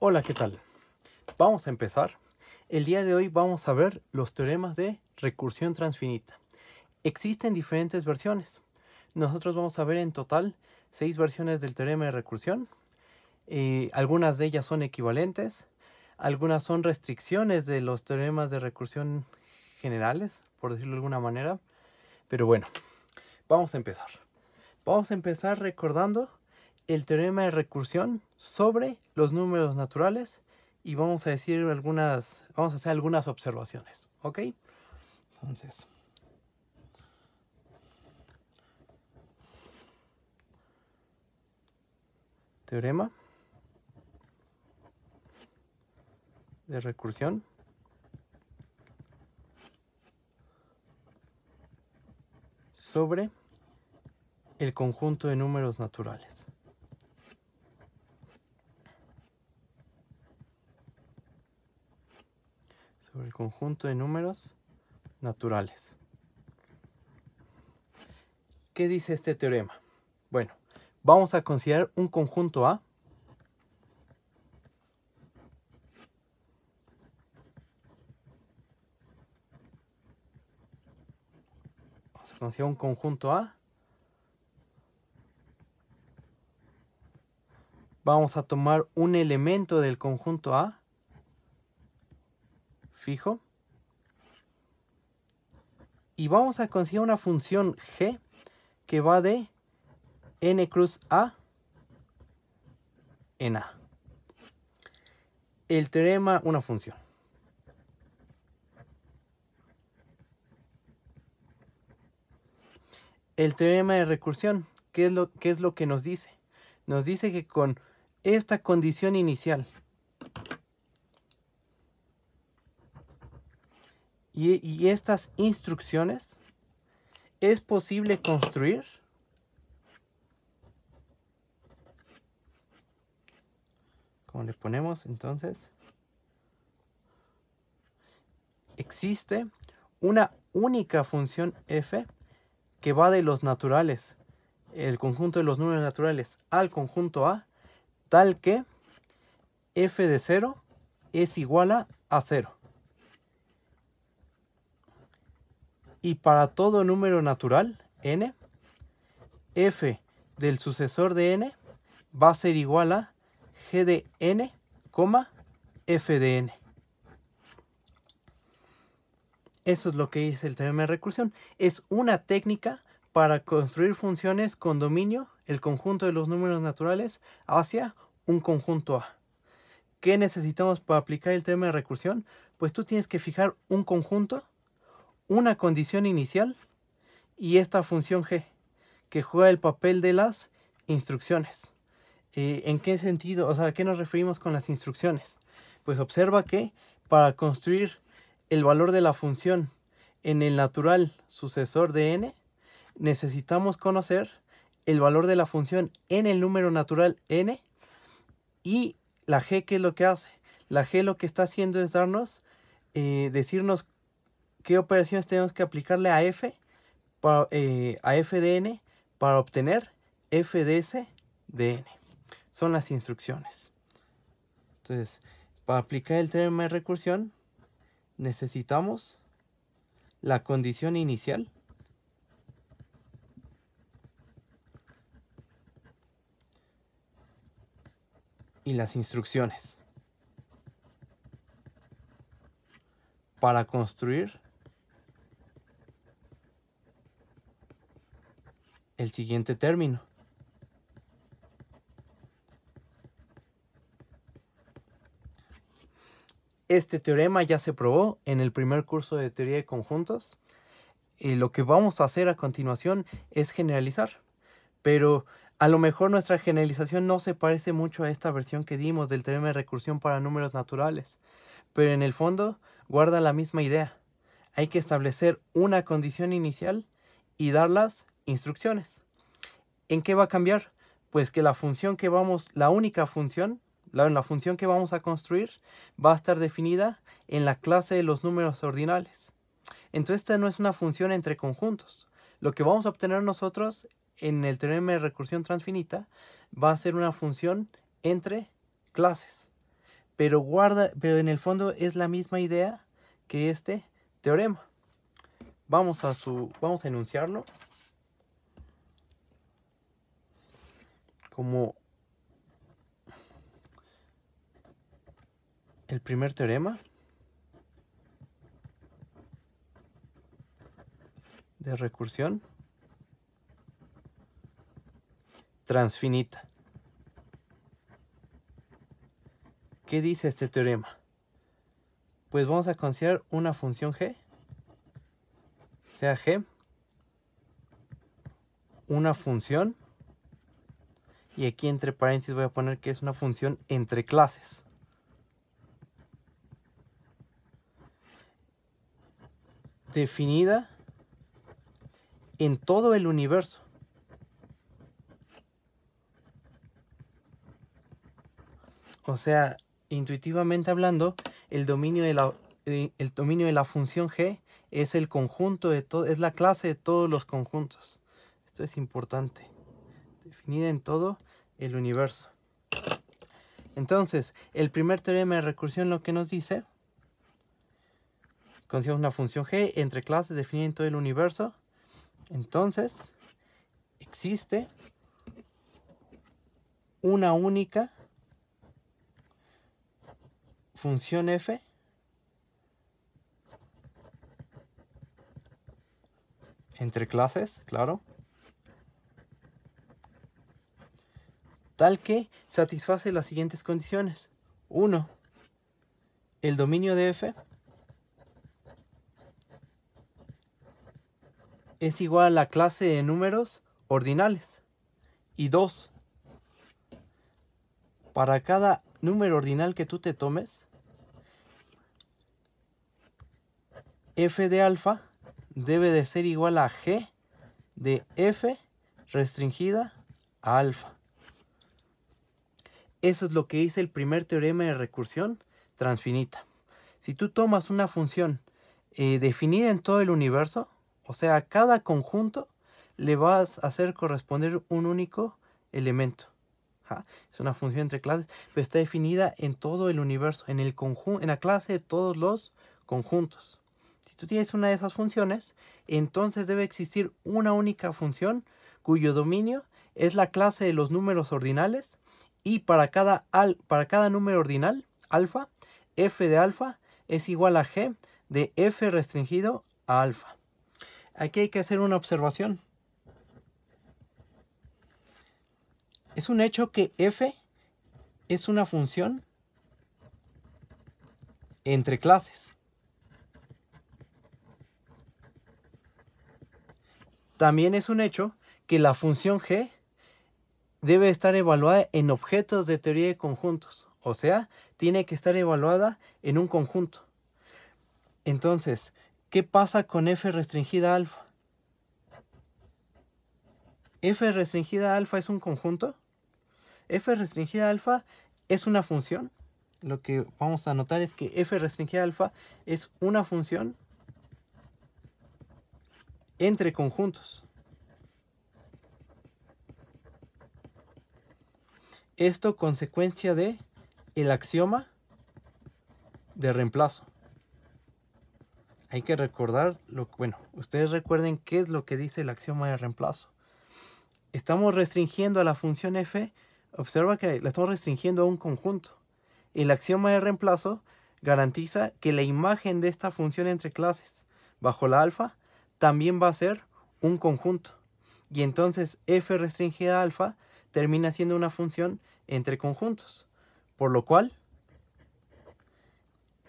Hola, ¿qué tal? Vamos a empezar. El día de hoy vamos a ver los teoremas de recursión transfinita. Existen diferentes versiones. Nosotros vamos a ver en total 6 versiones del teorema de recursión. Algunas de ellas son equivalentes, algunas son restricciones de los teoremas de recursión generales, por decirlo de alguna manera. Pero bueno, vamos a empezar. Vamos a empezar recordando el teorema de recursión sobre los números naturales y vamos a hacer algunas observaciones, ¿ok? Entonces, teorema de recursión sobre el conjunto de números naturales. Sobre el conjunto de números naturales. ¿Qué dice este teorema? Bueno, vamos a considerar un conjunto A. Vamos a considerar un conjunto A. Vamos a tomar un elemento del conjunto A fijo. Y vamos a considerar una función g que va de n cruz a en a. El teorema, una función. El teorema de recursión, ¿qué es lo que nos dice? Nos dice que con esta condición inicial y estas instrucciones es posible construir ¿cómo le ponemos entonces? Existe una única función f que va de los naturales, el conjunto de los números naturales, al conjunto A, tal que f de 0 es igual a 0. Y para todo número natural, n, f del sucesor de n va a ser igual a g de n, f de n. Eso es lo que dice el teorema de recursión. Es una técnica para construir funciones con dominio, el conjunto de los números naturales, hacia un conjunto A. ¿Qué necesitamos para aplicar el teorema de recursión? Pues tú tienes que fijar un conjunto, una condición inicial y esta función g, que juega el papel de las instrucciones. ¿En qué sentido? O sea, ¿a qué nos referimos con las instrucciones? Pues observa que para construir el valor de la función en el natural sucesor de n, necesitamos conocer el valor de la función en el número natural n y la g, ¿qué es lo que hace? La g lo que está haciendo es decirnos qué operaciones tenemos que aplicarle a f de n para obtener f de s de n. Son las instrucciones. Entonces, para aplicar el teorema de recursión, necesitamos la condición inicial y las instrucciones para construir el siguiente término. Este teorema ya se probó en el primer curso de teoría de conjuntos. Lo que vamos a hacer a continuación es generalizar. Pero a lo mejor nuestra generalización no se parece mucho a esta versión que dimos del teorema de recursión para números naturales. Pero en el fondo guarda la misma idea. Hay que establecer una condición inicial y dar las instrucciones. ¿En qué va a cambiar? Pues que la función que la única función, la función que vamos a construir va a estar definida en la clase de los números ordinales. Entonces esta no es una función entre conjuntos. Lo que vamos a obtener nosotros en el teorema de recursión transfinita va a ser una función entre clases. pero en el fondo es la misma idea que este teorema. Vamos a enunciarlo como el primer teorema de recursión transfinita. ¿Qué dice este teorema? Pues vamos a considerar una función g, sea g, una función, y aquí entre paréntesis voy a poner que es una función entre clases. Definida en todo el universo. O sea, intuitivamente hablando, el dominio de la función g es el conjunto de todo, es la clase de todos los conjuntos. Esto es importante. Definida en todo el universo. Entonces, el primer teorema de recursión lo que nos dice, consideramos una función g entre clases definida en todo el universo. Entonces, existe una única función f entre clases, claro, tal que satisface las siguientes condiciones. 1. El dominio de f es igual a la clase de números ordinales. Y 2. Para cada número ordinal que tú te tomes, f de alfa debe de ser igual a g de f restringida a alfa. Eso es lo que dice el primer teorema de recursión transfinita. Si tú tomas una función definida en todo el universo, o sea, a cada conjunto le vas a hacer corresponder un único elemento. Es una función entre clases, pero está definida en todo el universo, en la clase de todos los conjuntos. Si tú tienes una de esas funciones, entonces debe existir una única función cuyo dominio es la clase de los números ordinales, y para cada número ordinal, alfa, f de alfa es igual a g de f restringido a alfa. Aquí hay que hacer una observación. Es un hecho que f es una función entre clases. También es un hecho que la función g debe estar evaluada en objetos de teoría de conjuntos. O sea, tiene que estar evaluada en un conjunto. Entonces, ¿qué pasa con f restringida a alfa? F restringida a alfa es un conjunto. F restringida a alfa es una función. Lo que vamos a notar es que f restringida a alfa es una función entre conjuntos. Esto consecuencia de el axioma de reemplazo. Hay que recordar, ustedes recuerden qué es lo que dice el axioma de reemplazo. Estamos restringiendo a la función f, observa que la estamos restringiendo a un conjunto. El axioma de reemplazo garantiza que la imagen de esta función entre clases bajo la alfa también va a ser un conjunto. Y entonces f restringida a alfa termina siendo una función entre conjuntos. Por lo cual,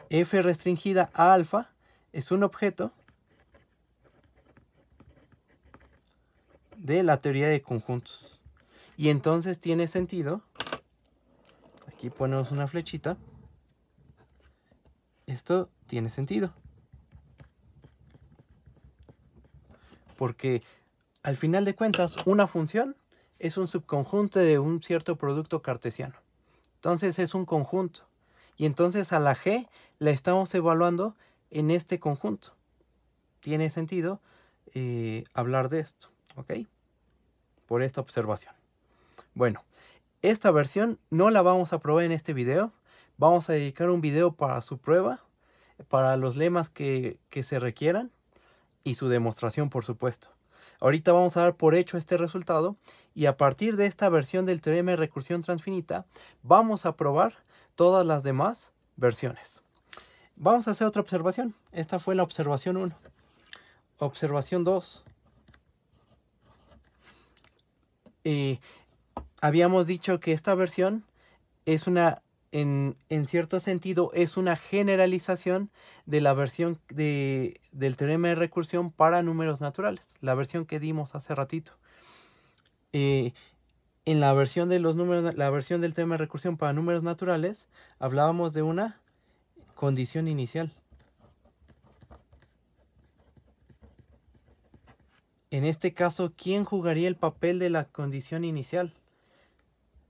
f restringida a alfa es un objeto de la teoría de conjuntos. Y entonces tiene sentido, aquí ponemos una flechita, esto tiene sentido. Porque al final de cuentas, una función es un subconjunto de un cierto producto cartesiano. Entonces es un conjunto. Y entonces a la g la estamos evaluando en este conjunto. Tiene sentido hablar de esto, ¿ok? Por esta observación. Bueno, esta versión no la vamos a probar en este video, Vamos a dedicar un video para su prueba, para los lemas que se requieran y su demostración, por supuesto. Ahorita vamos a dar por hecho este resultado y a partir de esta versión del teorema de recursión transfinita vamos a probar todas las demás versiones. Vamos a hacer otra observación. Esta fue la observación 1. Observación 2. Habíamos dicho que esta versión es una, en cierto sentido, es una generalización de la versión del teorema de recursión para números naturales, la versión que dimos hace ratito. En la versión de los números, la versión del teorema de recursión para números naturales, hablábamos de una condición inicial. En este caso, ¿quién jugaría el papel de la condición inicial?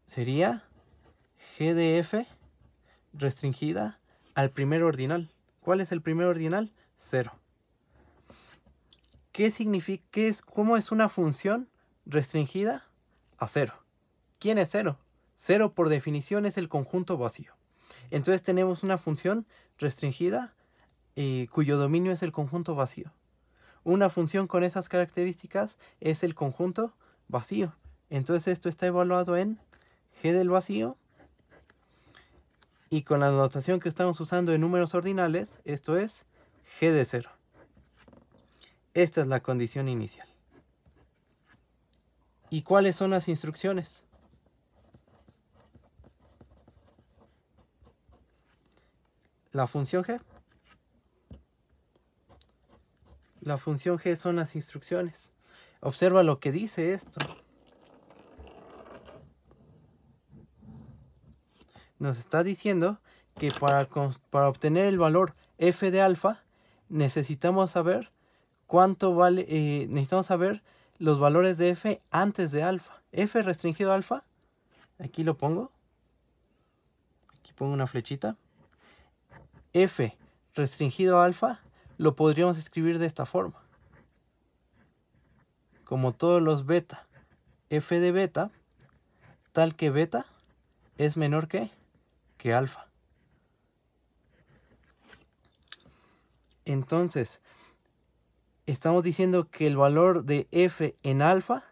Sería G de F restringida al primer ordinal. ¿Cuál es el primer ordinal? 0. ¿Qué significa? ¿Cómo es una función restringida a 0? ¿Quién es 0? 0 por definición es el conjunto vacío. Entonces tenemos una función restringida cuyo dominio es el conjunto vacío. Una función con esas características es el conjunto vacío. Entonces esto está evaluado en G del vacío. Y con la notación que estamos usando en números ordinales, esto es G de 0. Esta es la condición inicial. ¿Y cuáles son las instrucciones? La función G. La función G son las instrucciones. Observa lo que dice esto. Nos está diciendo que para obtener el valor f de alfa necesitamos saber cuánto vale, necesitamos saber los valores de f antes de alfa. F restringido a alfa, aquí lo pongo, aquí pongo una flechita. F restringido a alfa lo podríamos escribir de esta forma. Como todos los beta, f de beta, tal que beta es menor que alfa. Entonces, estamos diciendo que el valor de f en alfa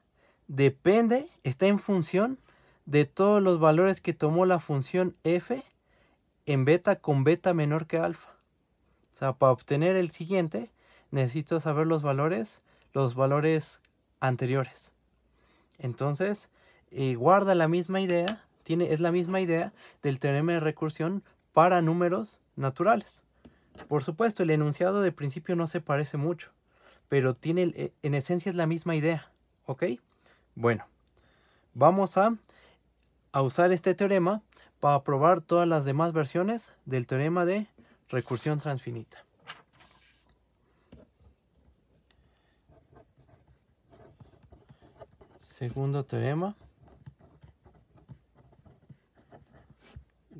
depende, está en función de todos los valores que tomó la función f en beta con beta menor que alfa. O sea, para obtener el siguiente necesito saber los valores anteriores. Entonces, guarda la misma idea, es la misma idea del teorema de recursión para números naturales. Por supuesto, el enunciado de principio no se parece mucho, pero en esencia es la misma idea, ¿ok? Bueno, vamos a usar este teorema para probar todas las demás versiones del teorema de recursión transfinita. Segundo teorema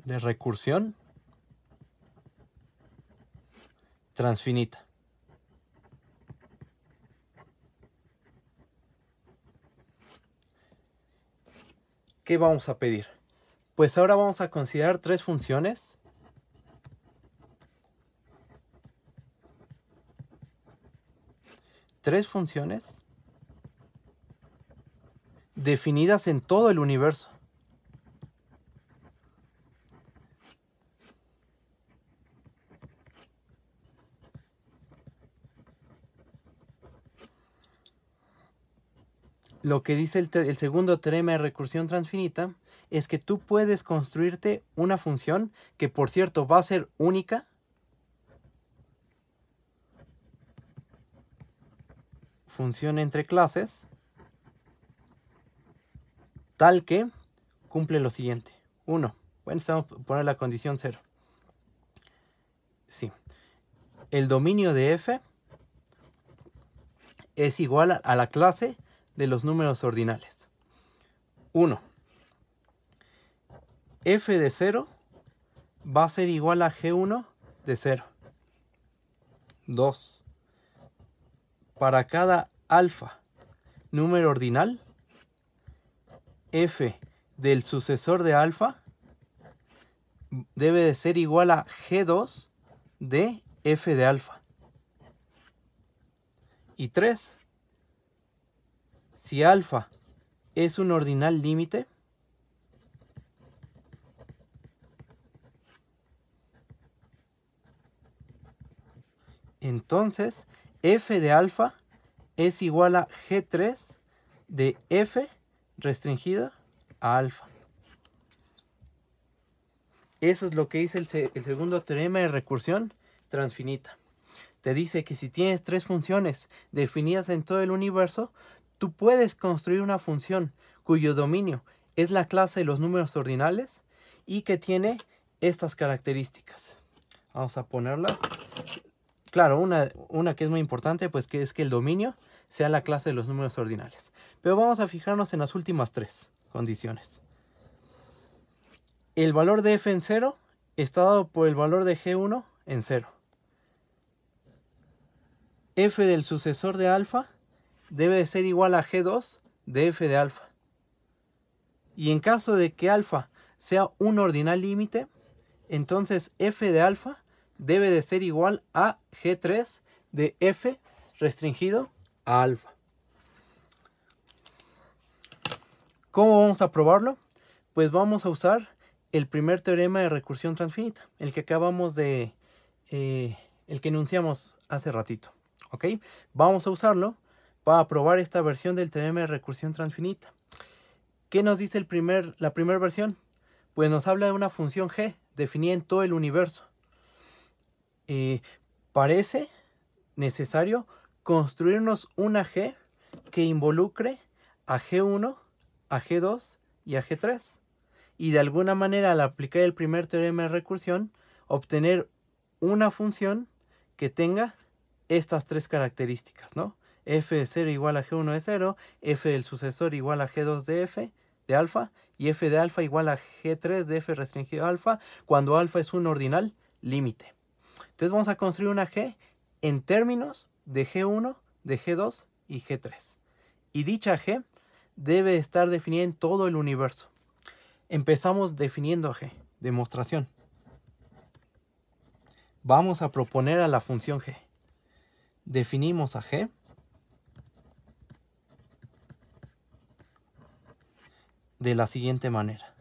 de recursión transfinita. ¿Qué vamos a pedir? Pues ahora vamos a considerar tres funciones. Tres funciones definidas en todo el universo. Lo que dice el segundo teorema de recursión transfinita es que tú puedes construirte una función que, por cierto, va a ser única. Función entre clases, tal que cumple lo siguiente. 1. Bueno, vamos a poner la condición 0. Sí. El dominio de f es igual a la clase de los números ordinales. 1. F de 0 va a ser igual a G1 de 0. 2. Para cada alfa número ordinal, f del sucesor de alfa debe de ser igual a G2 de f de alfa. Y 3. Si alfa es un ordinal límite, entonces f de alfa es igual a G3 de f restringida a alfa. Eso es lo que dice el segundo teorema de recursión transfinita. Te dice que si tienes tres funciones definidas en todo el universo, tú puedes construir una función cuyo dominio es la clase de los números ordinales y que tiene estas características. Vamos a ponerlas. Claro, una que es muy importante, pues que es que el dominio sea la clase de los números ordinales. Pero vamos a fijarnos en las últimas tres condiciones. El valor de f en 0 está dado por el valor de G1 en 0. F del sucesor de alfa debe de ser igual a G2 de f de alfa. Y en caso de que alfa sea un ordinal límite, entonces f de alfa debe de ser igual a G3 de f restringido a alfa. ¿Cómo vamos a probarlo? Pues vamos a usar el primer teorema de recursión transfinita, el que acabamos de... el que enunciamos hace ratito. ¿Ok? Vamos a usarlo para probar esta versión del teorema de recursión transfinita. ¿Qué nos dice la primera versión? Pues nos habla de una función g definida en todo el universo. Parece necesario construirnos una g que involucre a G1, a G2 y a G3. Y de alguna manera, al aplicar el primer teorema de recursión, obtener una función que tenga estas tres características, ¿no? F de 0 igual a G1 de 0, F del sucesor igual a G2 de F de alfa y F de alfa igual a G3 de F restringido a alfa cuando alfa es un ordinal límite. Entonces vamos a construir una G en términos de G1, de G2 y G3. Y dicha G debe estar definida en todo el universo. Empezamos definiendo a G, demostración. Vamos a proponer a la función G. Definimos a G de la siguiente manera.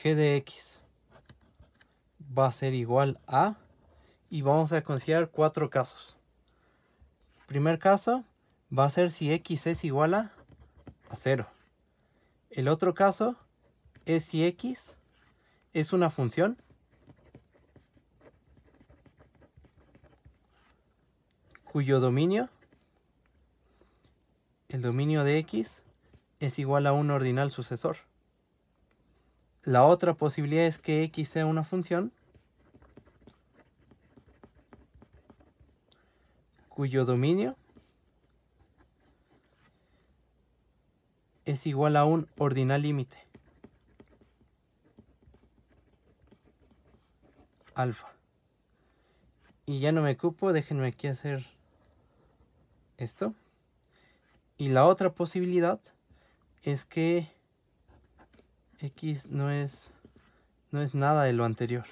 G de X va a ser igual a, y vamos a considerar cuatro casos. Primer caso va a ser si X es igual a 0. El otro caso es si X es una función cuyo dominio, el dominio de X, es igual a un ordinal sucesor. La otra posibilidad es que X sea una función cuyo dominio es igual a un ordinal límite, alfa. Y ya no me ocupo, déjenme aquí hacer esto. Y la otra posibilidad es que X no es nada de lo anterior.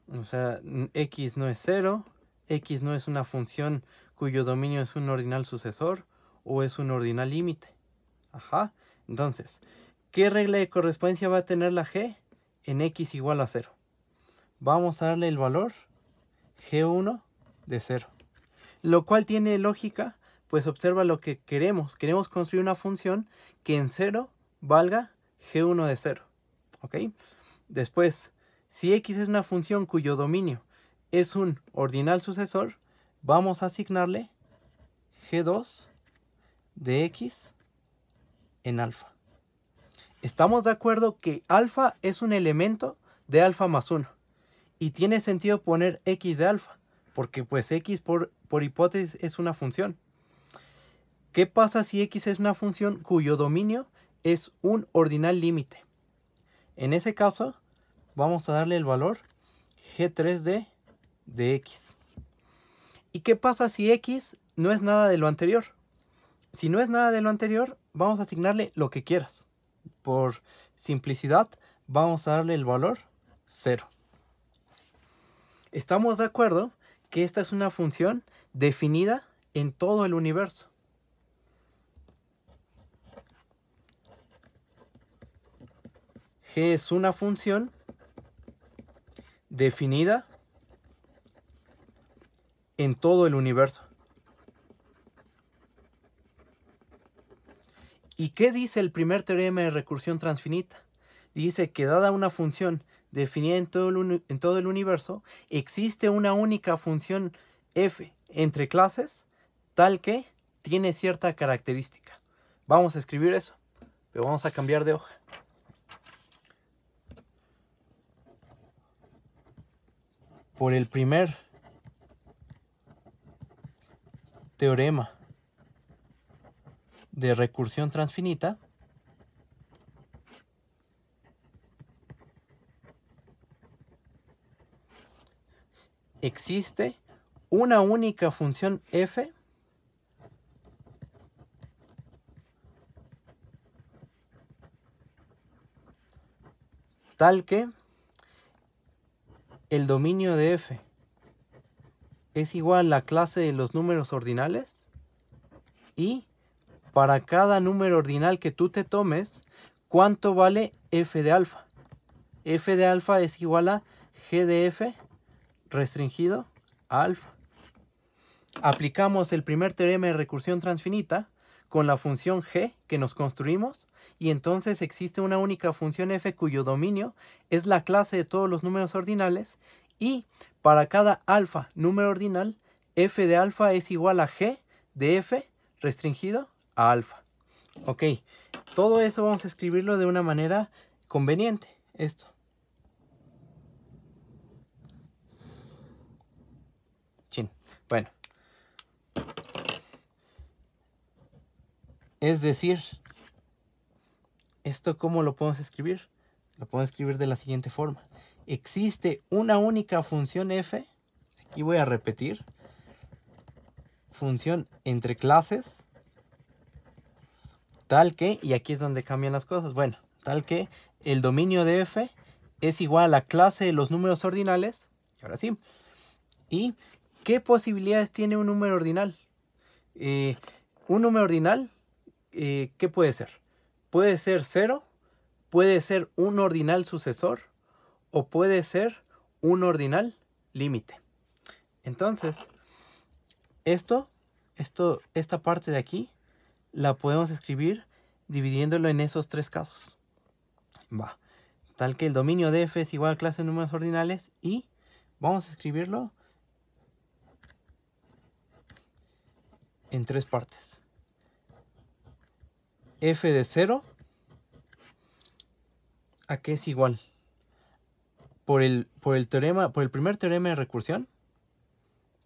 O sea, X no es 0, X no es una función cuyo dominio es un ordinal sucesor o es un ordinal límite. Ajá. Entonces, ¿qué regla de correspondencia va a tener la G en X igual a 0? Vamos a darle el valor G1 de 0. Lo cual tiene lógica, pues observa lo que queremos. Queremos construir una función que en 0 valga G1 de 0. ¿Ok? Después, si X es una función cuyo dominio es un ordinal sucesor, vamos a asignarle G2 de X en alfa. Estamos de acuerdo que alfa es un elemento de alfa más 1. Y tiene sentido poner X de alfa, porque pues X por hipótesis es una función. ¿Qué pasa si X es una función cuyo dominio es un ordinal límite? En ese caso, vamos a darle el valor G3 de X. ¿Y qué pasa si X no es nada de lo anterior? Si no es nada de lo anterior, vamos a asignarle lo que quieras. Por simplicidad, vamos a darle el valor 0. Estamos de acuerdo que esta es una función definida en todo el universo. G es una función definida en todo el universo. ¿Y qué dice el primer teorema de recursión transfinita? Dice que dada una función definida en todo el universo, existe una única función f entre clases tal que tiene cierta característica. Vamos a escribir eso, pero vamos a cambiar de hoja. Por el primer teorema de recursión transfinita, existe una única función f tal que el dominio de f es igual a la clase de los números ordinales y para cada número ordinal que tú te tomes, ¿cuánto vale f de alfa? F de alfa es igual a g de f restringido a alfa. Aplicamos el primer teorema de recursión transfinita con la función g que nos construimos y entonces existe una única función f cuyo dominio es la clase de todos los números ordinales y para cada alfa número ordinal, f de alfa es igual a g de f restringido a alfa. Ok, todo eso vamos a escribirlo de una manera conveniente. Esto. Chin. Bueno. Es decir, ¿esto cómo lo podemos escribir? Lo podemos escribir de la siguiente forma. Existe una única función f. Aquí voy a repetir. Función entre clases. Tal que, y aquí es donde cambian las cosas. Bueno, tal que el dominio de f es igual a la clase de los números ordinales. Ahora sí. ¿Y qué posibilidades tiene un número ordinal? Un número ordinal, ¿qué puede ser? Puede ser 0, puede ser un ordinal sucesor o puede ser un ordinal límite. Entonces, esta parte de aquí la podemos escribir dividiéndolo en esos tres casos. Va. Tal que el dominio de f es igual a clase de números ordinales y vamos a escribirlo en tres partes. F de 0, ¿a qué es igual? Por el primer teorema de recursión,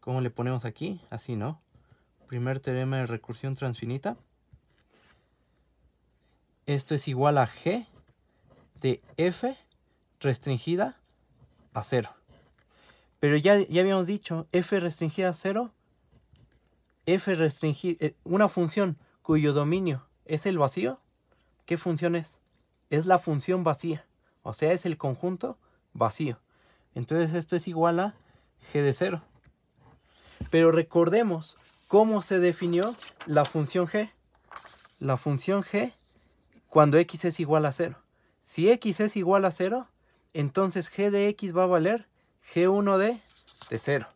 ¿cómo le ponemos aquí? Así, ¿no? Primer teorema de recursión transfinita. Esto es igual a g de f restringida a 0. Pero ya habíamos dicho, f restringida a 0, f restringida, una función cuyo dominio es el vacío, ¿qué función es? Es la función vacía, o sea, es el conjunto vacío. Entonces esto es igual a g de 0. Pero recordemos cómo se definió la función g. La función g cuando x es igual a 0. Si x es igual a 0, entonces g de x va a valer g1 de 0.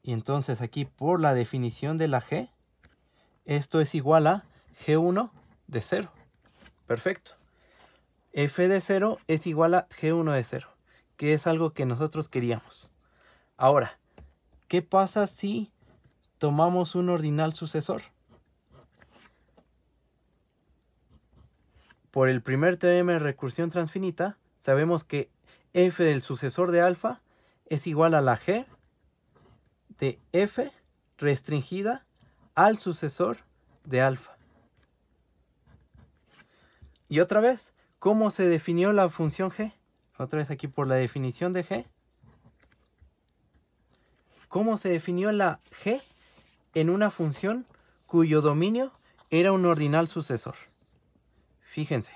Y entonces aquí por la definición de la g, esto es igual a g1 de 0. Perfecto. F de 0 es igual a g1 de 0, que es algo que nosotros queríamos. Ahora, ¿qué pasa si tomamos un ordinal sucesor? Por el primer teorema de recursión transfinita, sabemos que f del sucesor de alfa es igual a la g de f restringida al sucesor de alfa. Y otra vez, ¿cómo se definió la función g? otra vez aquí por la definición de G. ¿Cómo se definió la G? En una función cuyo dominio era un ordinal sucesor. Fíjense,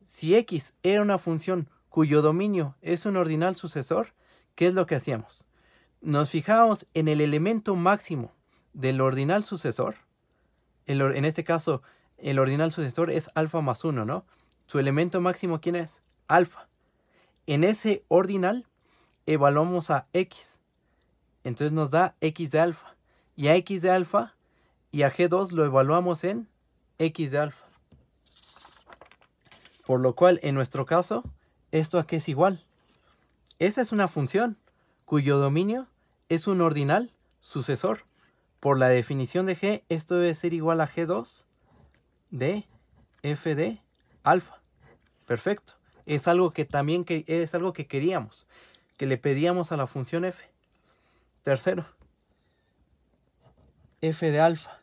si X era una función cuyo dominio es un ordinal sucesor, ¿qué es lo que hacíamos? Nos fijábamos en el elemento máximo del ordinal sucesor. En este caso, el ordinal sucesor es alfa más 1, ¿no? Su elemento máximo, ¿quién es? Alfa. En ese ordinal evaluamos a X. Entonces nos da X de alfa. Y a X de alfa y a G2 lo evaluamos en X de alfa. Por lo cual, en nuestro caso, ¿esto a qué es igual? Esa es una función cuyo dominio es un ordinal sucesor. Por la definición de G, esto debe ser igual a G2 de f de alfa. Perfecto. Es algo que también es algo que queríamos, que le pedíamos a la función f. Tercero, f de alfa.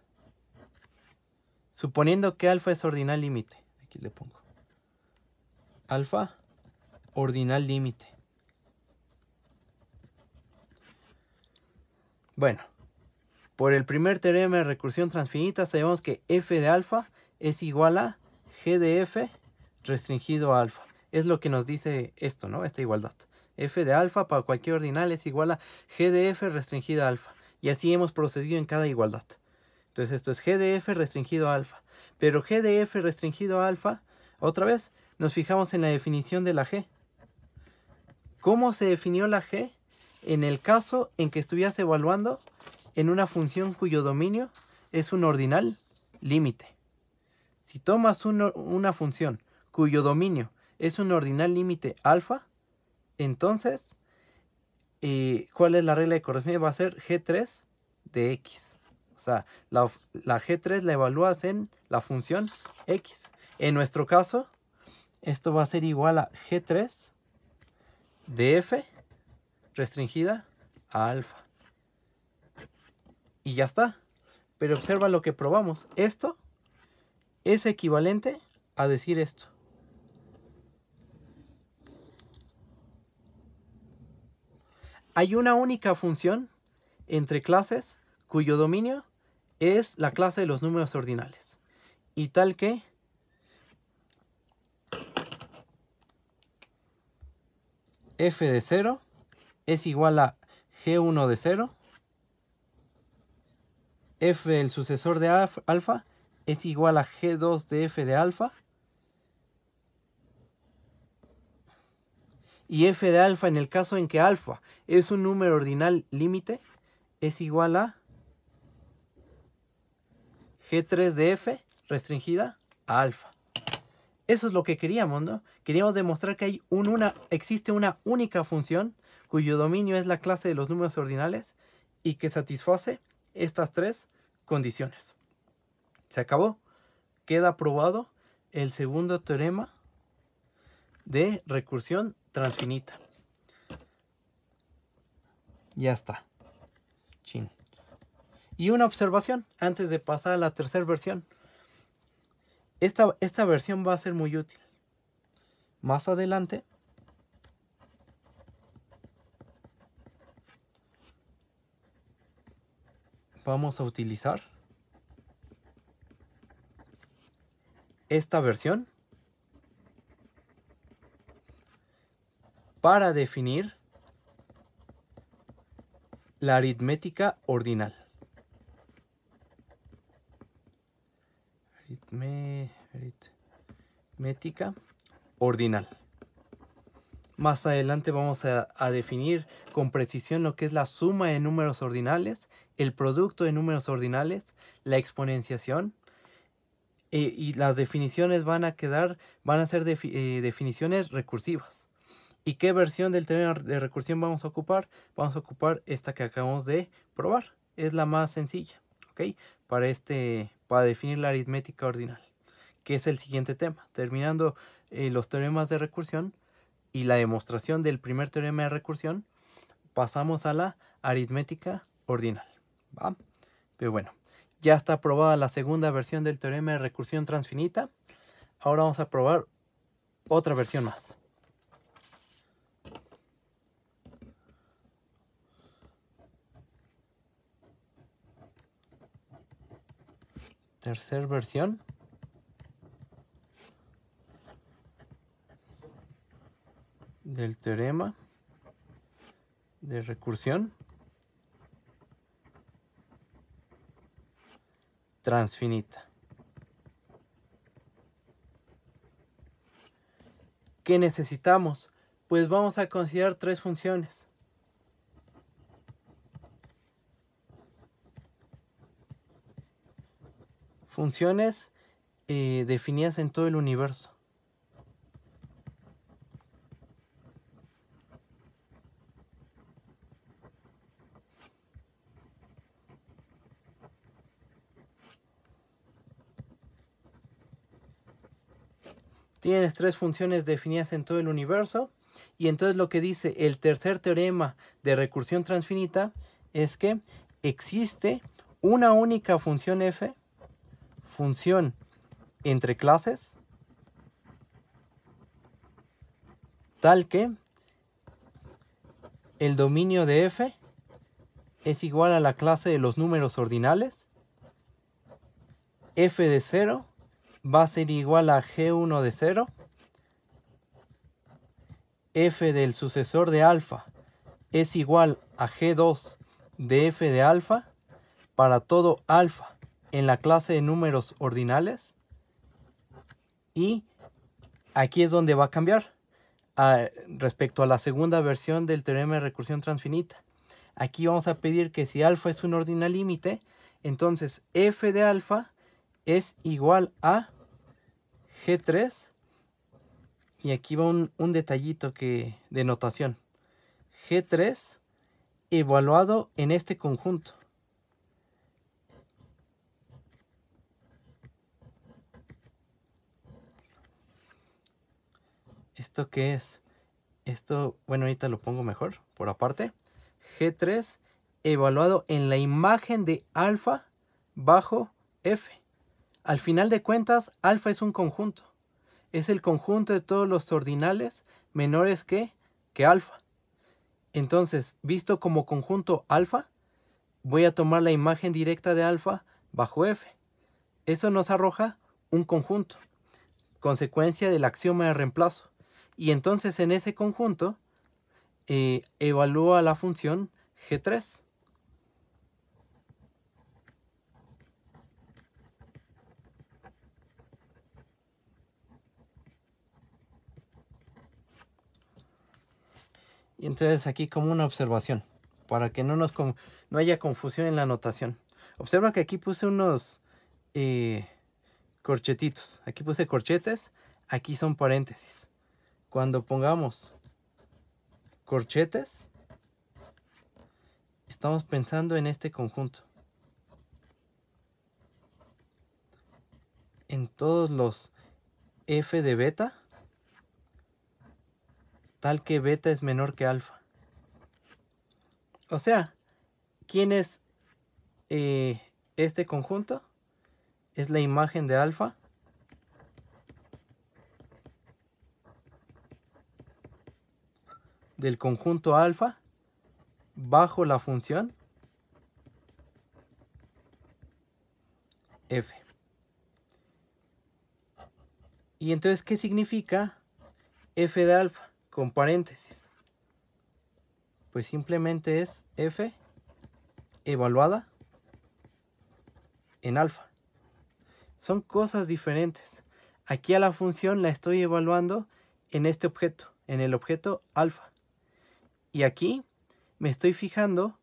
Suponiendo que alfa es ordinal límite. Aquí le pongo. Alfa, ordinal límite. Bueno, por el primer teorema de recursión transfinita sabemos que f de alfa es igual a g de f restringido a alfa. Es lo que nos dice esto, ¿no? Esta igualdad. F de alfa para cualquier ordinal es igual a g de f restringido a alfa. Y así hemos procedido en cada igualdad. Entonces esto es g de f restringido a alfa. Pero g de f restringido a alfa, otra vez, nos fijamos en la definición de la g. ¿Cómo se definió la g? En el caso en que estuvieras evaluando en una función cuyo dominio es un ordinal límite. Si tomas una función cuyo dominio es un ordinal límite alfa, entonces, ¿cuál es la regla que corresponde? Va a ser G3 de X. O sea, la G3 la evalúas en la función X. En nuestro caso, esto va a ser igual a G3 de F restringida a alfa. Y ya está. Pero observa lo que probamos. Esto es equivalente a decir esto. Hay una única función entre clases cuyo dominio es la clase de los números ordinales. Y tal que f de 0 es igual a g1 de 0. F, el sucesor de alfa, es igual a g2 de f de alfa. Y f de alfa, en el caso en que alfa es un número ordinal límite, es igual a g3 de f restringida a alfa. Eso es lo que queríamos, ¿no? Queríamos demostrar que existe una única función cuyo dominio es la clase de los números ordinales y que satisface estas tres condiciones. Se acabó. Queda probado el segundo teorema de recursión transfinita. Ya está. Chin. Y una observación antes de pasar a la tercera versión. Esta versión va a ser muy útil. Más adelante vamos a utilizar esta versión para definir la aritmética ordinal. Aritmética ordinal. Más adelante vamos a definir con precisión lo que es la suma de números ordinales, el producto de números ordinales, la exponenciación, y las definiciones van a ser definiciones recursivas. ¿Y qué versión del teorema de recursión vamos a ocupar? Vamos a ocupar esta que acabamos de probar. Es la más sencilla, ¿ok? Para definir la aritmética ordinal, que es el siguiente tema. Terminando los teoremas de recursión y la demostración del primer teorema de recursión, pasamos a la aritmética ordinal, ¿va? Pero bueno, ya está aprobada la segunda versión del teorema de recursión transfinita. Ahora vamos a probar otra versión más. tercera versión del teorema de recursión transfinita. ¿Qué necesitamos? Pues vamos a considerar tres funciones. Funciones definidas en todo el universo. Tienes tres funciones definidas en todo el universo. Y entonces lo que dice el tercer teorema de recursión transfinita es que existe una única función f, función entre clases, tal que el dominio de f es igual a la clase de los números ordinales, f de 0 va a ser igual a G1 de 0, f del sucesor de alfa es igual a G2 de f de alfa para todo alfa en la clase de números ordinales. Y aquí es donde va a cambiar respecto a la segunda versión del teorema de recursión transfinita. Aquí vamos a pedir que si alfa es un ordinal límite, entonces f de alfa es igual a G3, y aquí va un detallito de notación. G3 evaluado en este conjunto. ¿Esto qué es? Esto, bueno, ahorita lo pongo mejor, por aparte. G3 evaluado en la imagen de alfa bajo f. Al final de cuentas, alfa es un conjunto. Es el conjunto de todos los ordinales menores que alfa. Entonces, visto como conjunto alfa, voy a tomar la imagen directa de alfa bajo f. Eso nos arroja un conjunto, consecuencia del axioma de reemplazo. Y entonces en ese conjunto evalúa la función G3. Y entonces aquí como una observación, para que no haya confusión en la notación. Observa que aquí puse unos corchetitos. Aquí puse corchetes, aquí son paréntesis. Cuando pongamos corchetes, estamos pensando en este conjunto. En todos los f de beta, tal que beta es menor que alfa. O sea, ¿quién es este conjunto? Es la imagen de alfa del conjunto alfa bajo la función f. Y entonces, ¿qué significa f de alfa? Con paréntesis. Pues simplemente es f evaluada en alfa. Son cosas diferentes. Aquí a la función la estoy evaluando en este objeto, en el objeto alfa. Y aquí me estoy fijando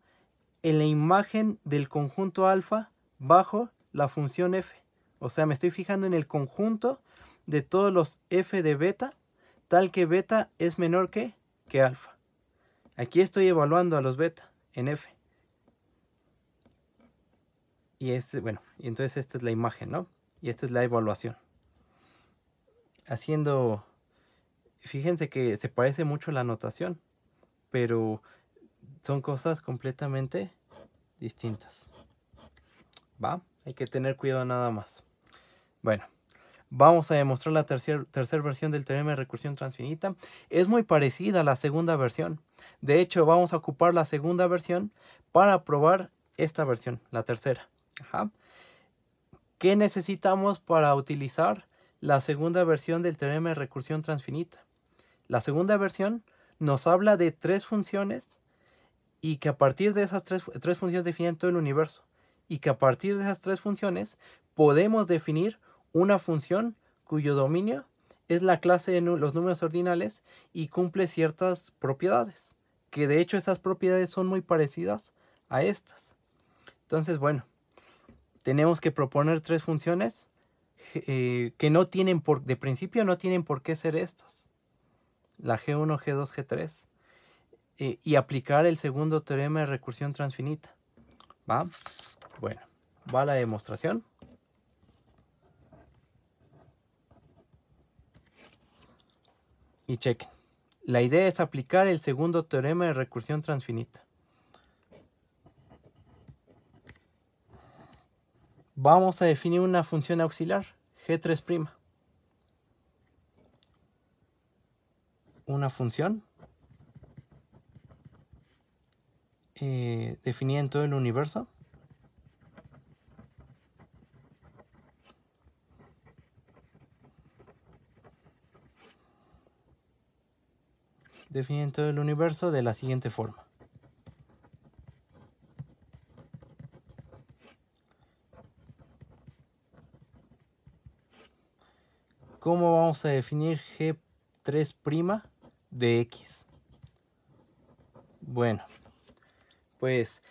en la imagen del conjunto alfa bajo la función f. O sea, me estoy fijando en el conjunto de todos los f de beta, tal que beta es menor que alfa. Aquí estoy evaluando a los beta en f. Y y entonces esta es la imagen, ¿no? Y esta es la evaluación. Fíjense que se parece mucho la notación, pero son cosas completamente distintas. ¿Va? Hay que tener cuidado nada más. Bueno, vamos a demostrar la tercera versión del teorema de recursión transfinita. Es muy parecida a la segunda versión. De hecho, vamos a ocupar la segunda versión para probar esta versión, la tercera. Ajá. ¿Qué necesitamos para utilizar la segunda versión del teorema de recursión transfinita? La segunda versión nos habla de tres funciones y que a partir de esas tres funciones definen todo el universo. Y que a partir de esas tres funciones podemos definir una función cuyo dominio es la clase de los números ordinales y cumple ciertas propiedades. Que de hecho esas propiedades son muy parecidas a estas. Entonces, bueno, tenemos que proponer tres funciones que no tienen de principio no tienen por qué ser estas. La G1, G2, G3. Y aplicar el segundo teorema de recursión transfinita. ¿Va? Bueno, va la demostración. Y chequen. La idea es aplicar el segundo teorema de recursión transfinita. Vamos a definir una función auxiliar, G3'. Una función definida en todo el universo. Definida en todo el universo de la siguiente forma. ¿Cómo vamos a definir G3' de X? Bueno, pues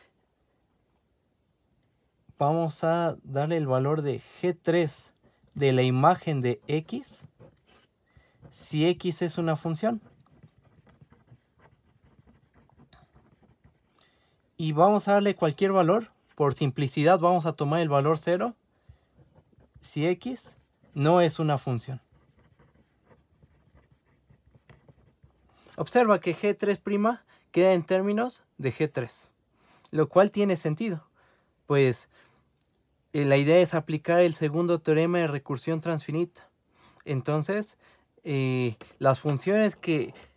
vamos a darle el valor de G3 de la imagen de X si X es una función. Y vamos a darle cualquier valor. Por simplicidad vamos a tomar el valor 0 si X no es una función. Observa que G3' queda en términos de G3, lo cual tiene sentido, pues la idea es aplicar el segundo teorema de recursión transfinita. Entonces, las funciones G1',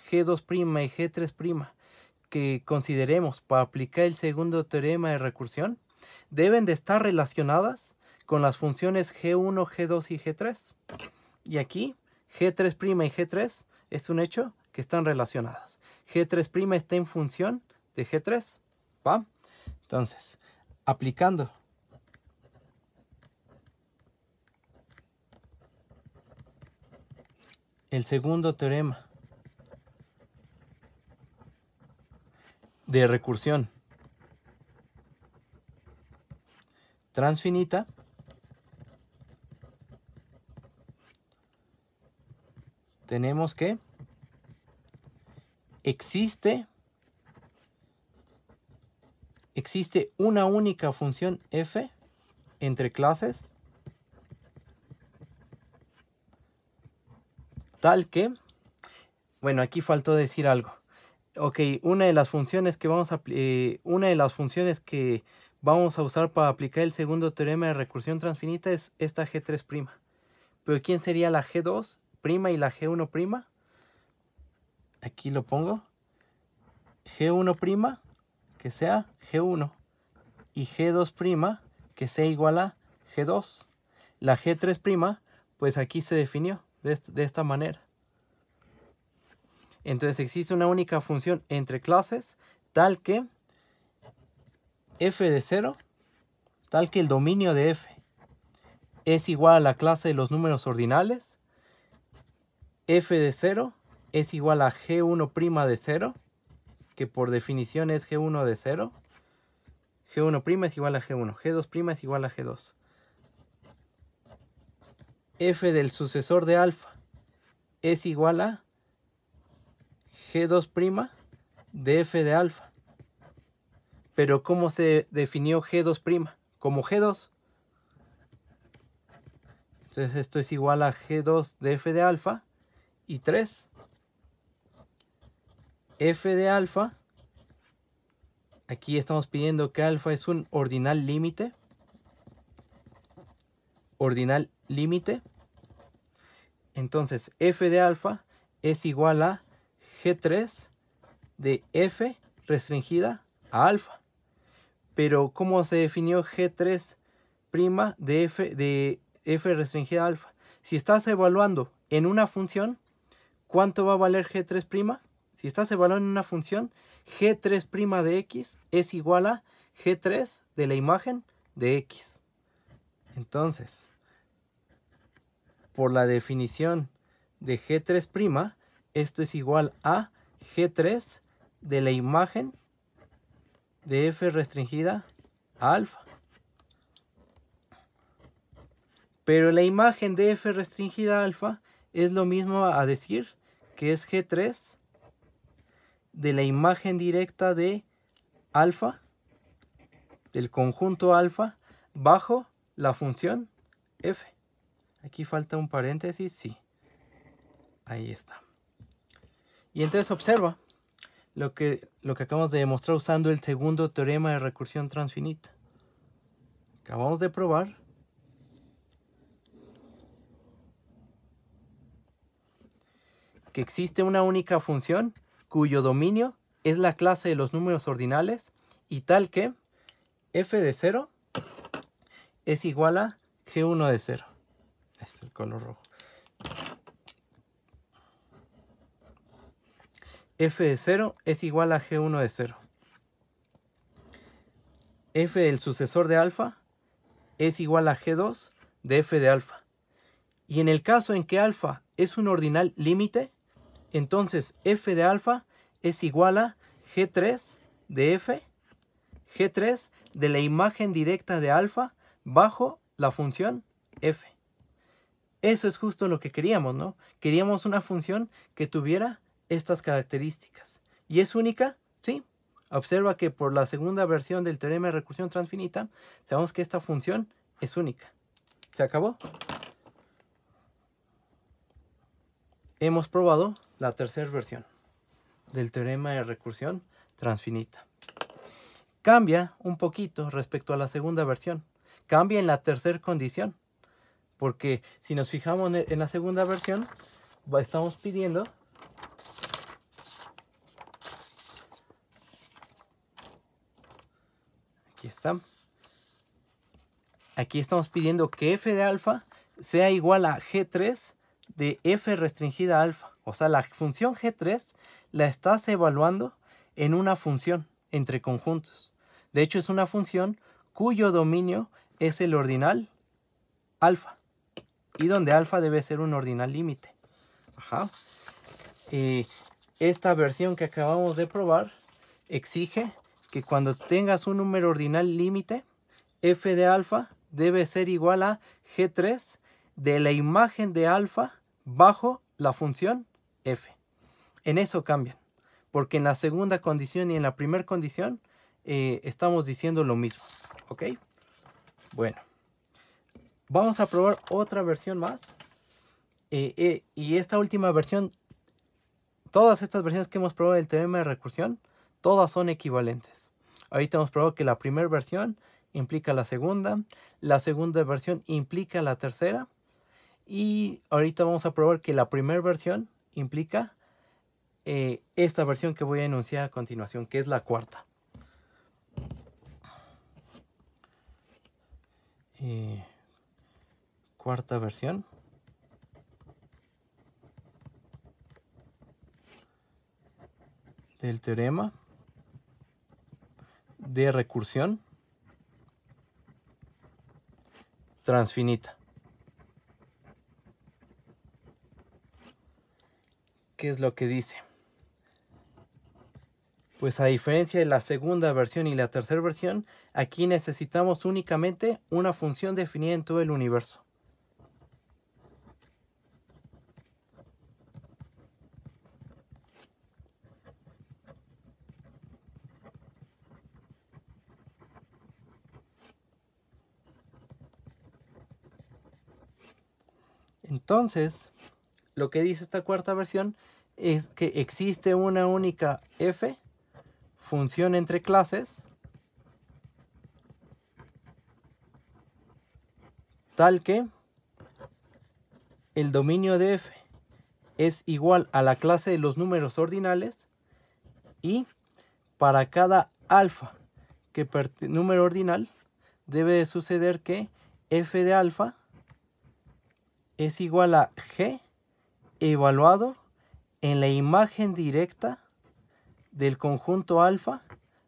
G2' y G3' que consideremos para aplicar el segundo teorema de recursión deben de estar relacionadas con las funciones G1, G2 y G3. Y aquí G3' y G3 es un hecho que están relacionadas. G3' está en función de G3. ¿Va? Entonces, aplicando el segundo teorema de recursión transfinita, tenemos que existe una única función f entre clases tal que, bueno, aquí faltó decir algo. Ok, una de las funciones que vamos a usar para aplicar el segundo teorema de recursión transfinita es esta G3'. Pero ¿quién sería la G2' y la G1'? Aquí lo pongo. G1' que sea G1 y G2' que sea igual a G2. La G3', pues aquí se definió de esta manera. Entonces existe una única función entre clases tal que f de 0, tal que el dominio de f es igual a la clase de los números ordinales. F de 0 es igual a G1' de 0, que por definición es G1 de 0. G1' es igual a G1, G2' es igual a G2. F del sucesor de alfa es igual a G2' de f de alfa. Pero ¿cómo se definió G2'? Como G2. Entonces esto es igual a G2 de f de alfa y 3. F de alfa, aquí estamos pidiendo que alfa es un ordinal límite. Ordinal límite. Entonces f de alfa es igual a G3 de f restringida a alfa. Pero ¿cómo se definió G3' de f restringida alfa? Si estás evaluando en una función, ¿cuánto va a valer G3'? Si estás evaluando en una función, G3' de x es igual a G3 de la imagen de x. Entonces, por la definición de G3', esto es igual a G3 de la imagen de f restringida a alfa. Pero la imagen de f restringida a alfa es lo mismo a decir que es G3 de la imagen directa de alfa, del conjunto alfa, bajo la función f. Aquí falta un paréntesis, sí. Ahí está. Y entonces observa lo que acabamos de demostrar usando el segundo teorema de recursión transfinita. Acabamos de probar que existe una única función cuyo dominio es la clase de los números ordinales y tal que f de 0 es igual a g1 de 0. Este es el color rojo. F de 0 es igual a G1 de 0. F del sucesor de alfa es igual a G2 de F de alfa. Y en el caso en que alfa es un ordinal límite, entonces F de alfa es igual a G3 de F, G3 de la imagen directa de alfa bajo la función F. Eso es justo lo que queríamos, ¿no? Queríamos una función que tuviera estas características. ¿Y es única? Sí. Observa que por la segunda versión del teorema de recursión transfinita, sabemos que esta función es única. ¿Se acabó? Hemos probado la tercera versión del teorema de recursión transfinita. Cambia un poquito respecto a la segunda versión. Cambia en la tercera condición. Porque si nos fijamos en la segunda versión, estamos pidiendo aquí está. Aquí estamos pidiendo que f de alfa sea igual a G3 de f restringida a alfa. O sea, la función G3 la estás evaluando en una función entre conjuntos. De hecho, es una función cuyo dominio es el ordinal alfa. Y donde alfa debe ser un ordinal límite. Ajá. Esta versión que acabamos de probar exige que cuando tengas un número ordinal límite, f de alfa debe ser igual a G3 de la imagen de alfa bajo la función f. En eso cambian, porque en la segunda condición y en la primera condición estamos diciendo lo mismo. ¿Ok? Bueno, vamos a probar otra versión más. Y esta última versión, todas estas versiones que hemos probado del teorema de recursión, todas son equivalentes. Ahorita hemos probado que la primera versión implica la segunda versión implica la tercera, y ahorita vamos a probar que la primera versión implica esta versión que voy a enunciar a continuación, que es la cuarta. Cuarta versión. Del teorema de recursión transfinita. ¿Qué es lo que dice? Pues a diferencia de la segunda versión y la tercera versión, aquí necesitamos únicamente una función definida en todo el universo. Entonces, lo que dice esta cuarta versión es que existe una única f, función entre clases, tal que el dominio de f es igual a la clase de los números ordinales, y para cada alfa que número ordinal, debe de suceder que f de alfa es igual a g evaluado en la imagen directa del conjunto alfa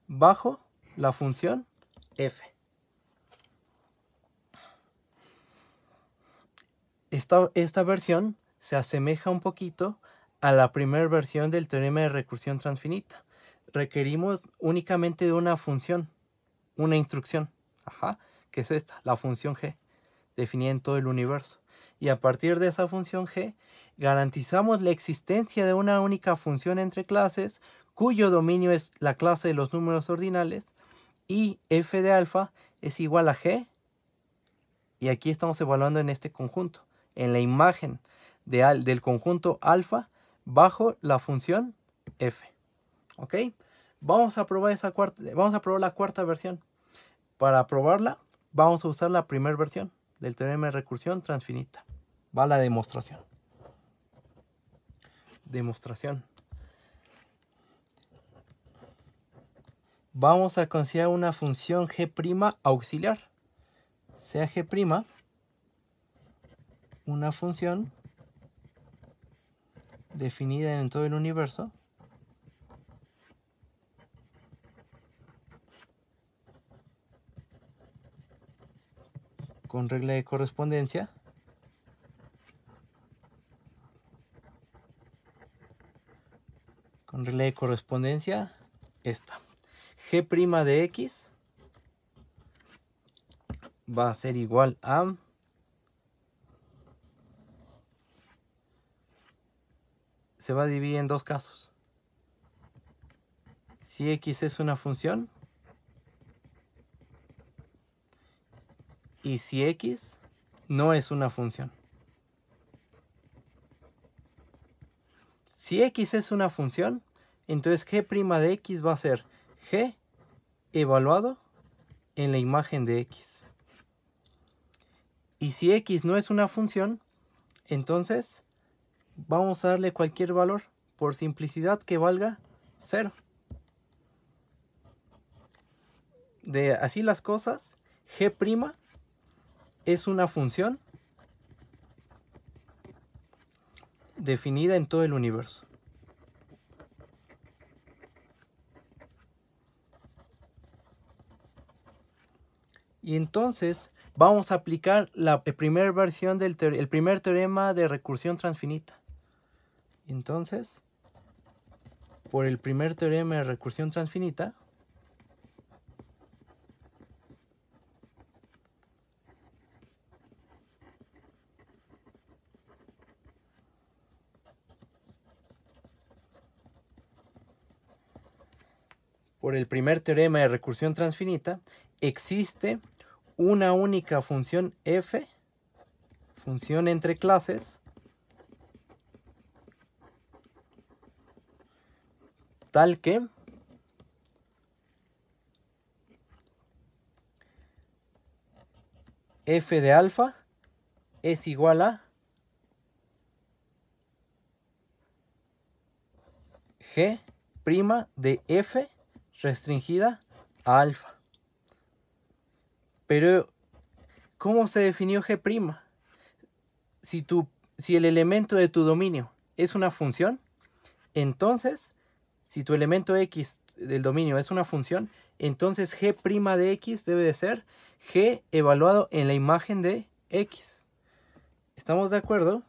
bajo la función f. Esta versión se asemeja un poquito a la primera versión del teorema de recursión transfinita. Requerimos únicamente de una función, una instrucción, que es esta, la función g, definida en todo el universo. Y a partir de esa función g, garantizamos la existencia de una única función entre clases, cuyo dominio es la clase de los números ordinales, y f de alfa es igual a g, y aquí estamos evaluando en este conjunto, en la imagen del conjunto alfa bajo la función f. ¿Ok? Vamos a probar la cuarta versión. Para probarla, vamos a usar la primera versión del teorema de recursión transfinita. Va la demostración. Vamos a considerar una función g' auxiliar. Sea g' una función definida en todo el universo con regla de correspondencia esta. G' de x va a ser igual a se va a dividir en dos casos. Si x es una función y si x no es una función. Si x es una función, entonces g' de x va a ser g evaluado en la imagen de x. Y si x no es una función, entonces vamos a darle cualquier valor, por simplicidad que valga 0. De así las cosas, g' es una función definida en todo el universo. Y entonces vamos a aplicar la primera versión del primer teorema de recursión transfinita. Entonces, por el primer teorema de recursión transfinita, existe una única función f, función entre clases, tal que f de alfa es igual a g' de f restringida a alfa. Pero, ¿cómo se definió g'? Si el elemento de tu dominio es una función, entonces, si tu elemento x del dominio es una función, entonces g' de x debe de ser g evaluado en la imagen de x. ¿Estamos de acuerdo?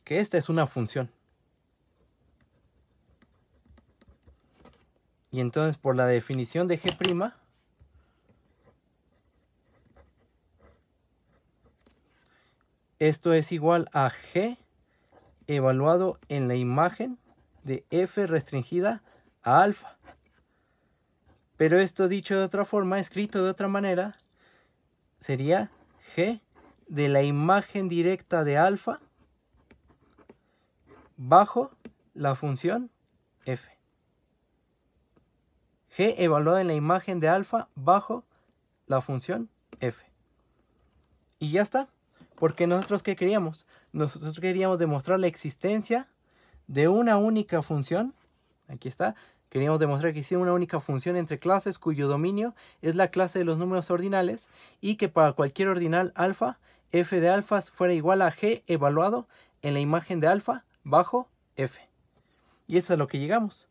Que esta es una función. Y entonces por la definición de g', esto es igual a g evaluado en la imagen de f restringida a alfa. Pero esto dicho de otra forma, escrito de otra manera, sería g de la imagen directa de alfa bajo la función f. G evaluada en la imagen de alfa bajo la función f. Y ya está. Porque nosotros, ¿qué queríamos? Nosotros queríamos demostrar la existencia de una única función Aquí está. Queríamos demostrar que existe una única función entre clases cuyo dominio es la clase de los números ordinales y que para cualquier ordinal alfa, f de alfa fuera igual a g evaluado en la imagen de alfa bajo f. Y eso es a lo que llegamos.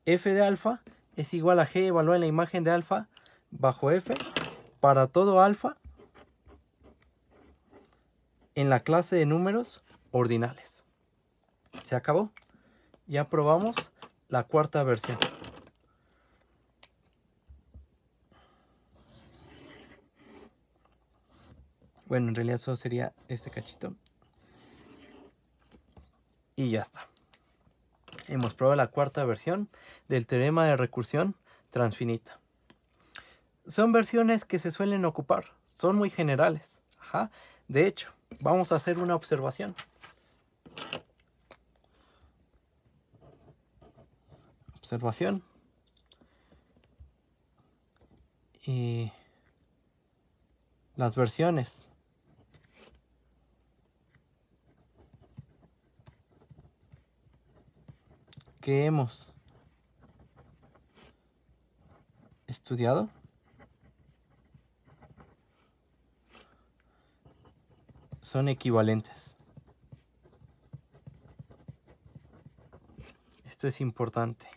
F de alfa es igual a g evaluado en la imagen de alfa bajo f para todo alfa en la clase de números ordinales. Se acabó. Ya probamos la cuarta versión. Bueno, en realidad solo sería este cachito. Y ya está. Hemos probado la cuarta versión del teorema de recursión transfinita. Son versiones que se suelen ocupar. Son muy generales. Ajá. De hecho, vamos a hacer una observación. Observación. Y las versiones que hemos estudiado son equivalentes. Esto es importante.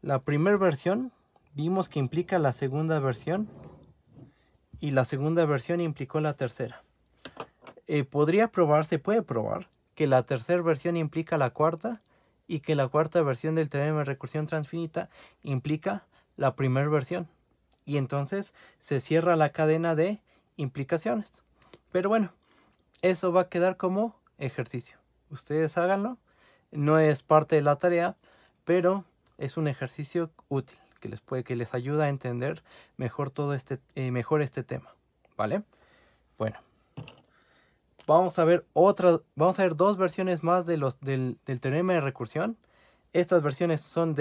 La primera versión vimos que implica la segunda versión y la segunda versión implicó la tercera. Se puede probar que la tercera versión implica la cuarta y que la cuarta versión del teorema de recursión transfinita implica la primera versión. Y entonces se cierra la cadena de implicaciones. Pero bueno, eso va a quedar como ejercicio. Ustedes háganlo. No es parte de la tarea, pero es un ejercicio útil que les ayuda a entender mejor este tema. ¿Vale? Bueno. Vamos a ver dos versiones más del teorema de recursión. Estas versiones son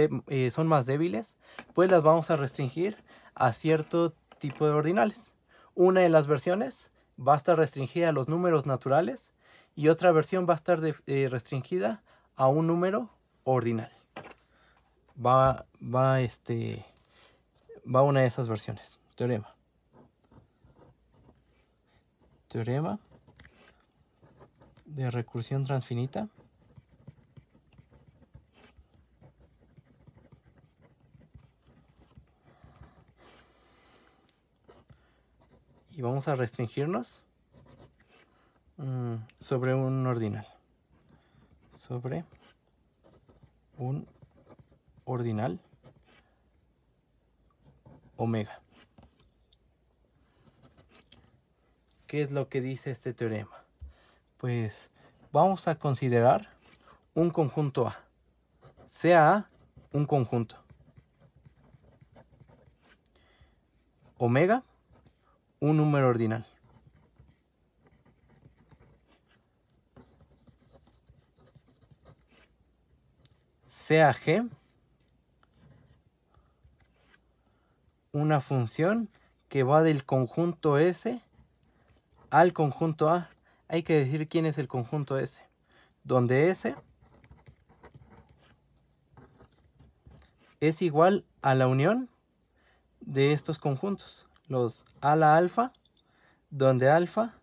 más débiles, pues las vamos a restringir a cierto tipo de ordinales. Una de las versiones va a estar restringida a los números naturales y otra versión va a estar restringida a un número ordinal. Va una de esas versiones. Teorema de recursión transfinita. Y vamos a restringirnos sobre un ordinal. Sobre un ordinal omega. ¿Qué es lo que dice este teorema? Pues vamos a considerar un conjunto A. Sea A un conjunto. Omega, un número ordinal. Sea G una función que va del conjunto S al conjunto A. Hay que decir quién es el conjunto S. Donde S es igual a la unión de estos conjuntos. Los a la alfa, donde alfa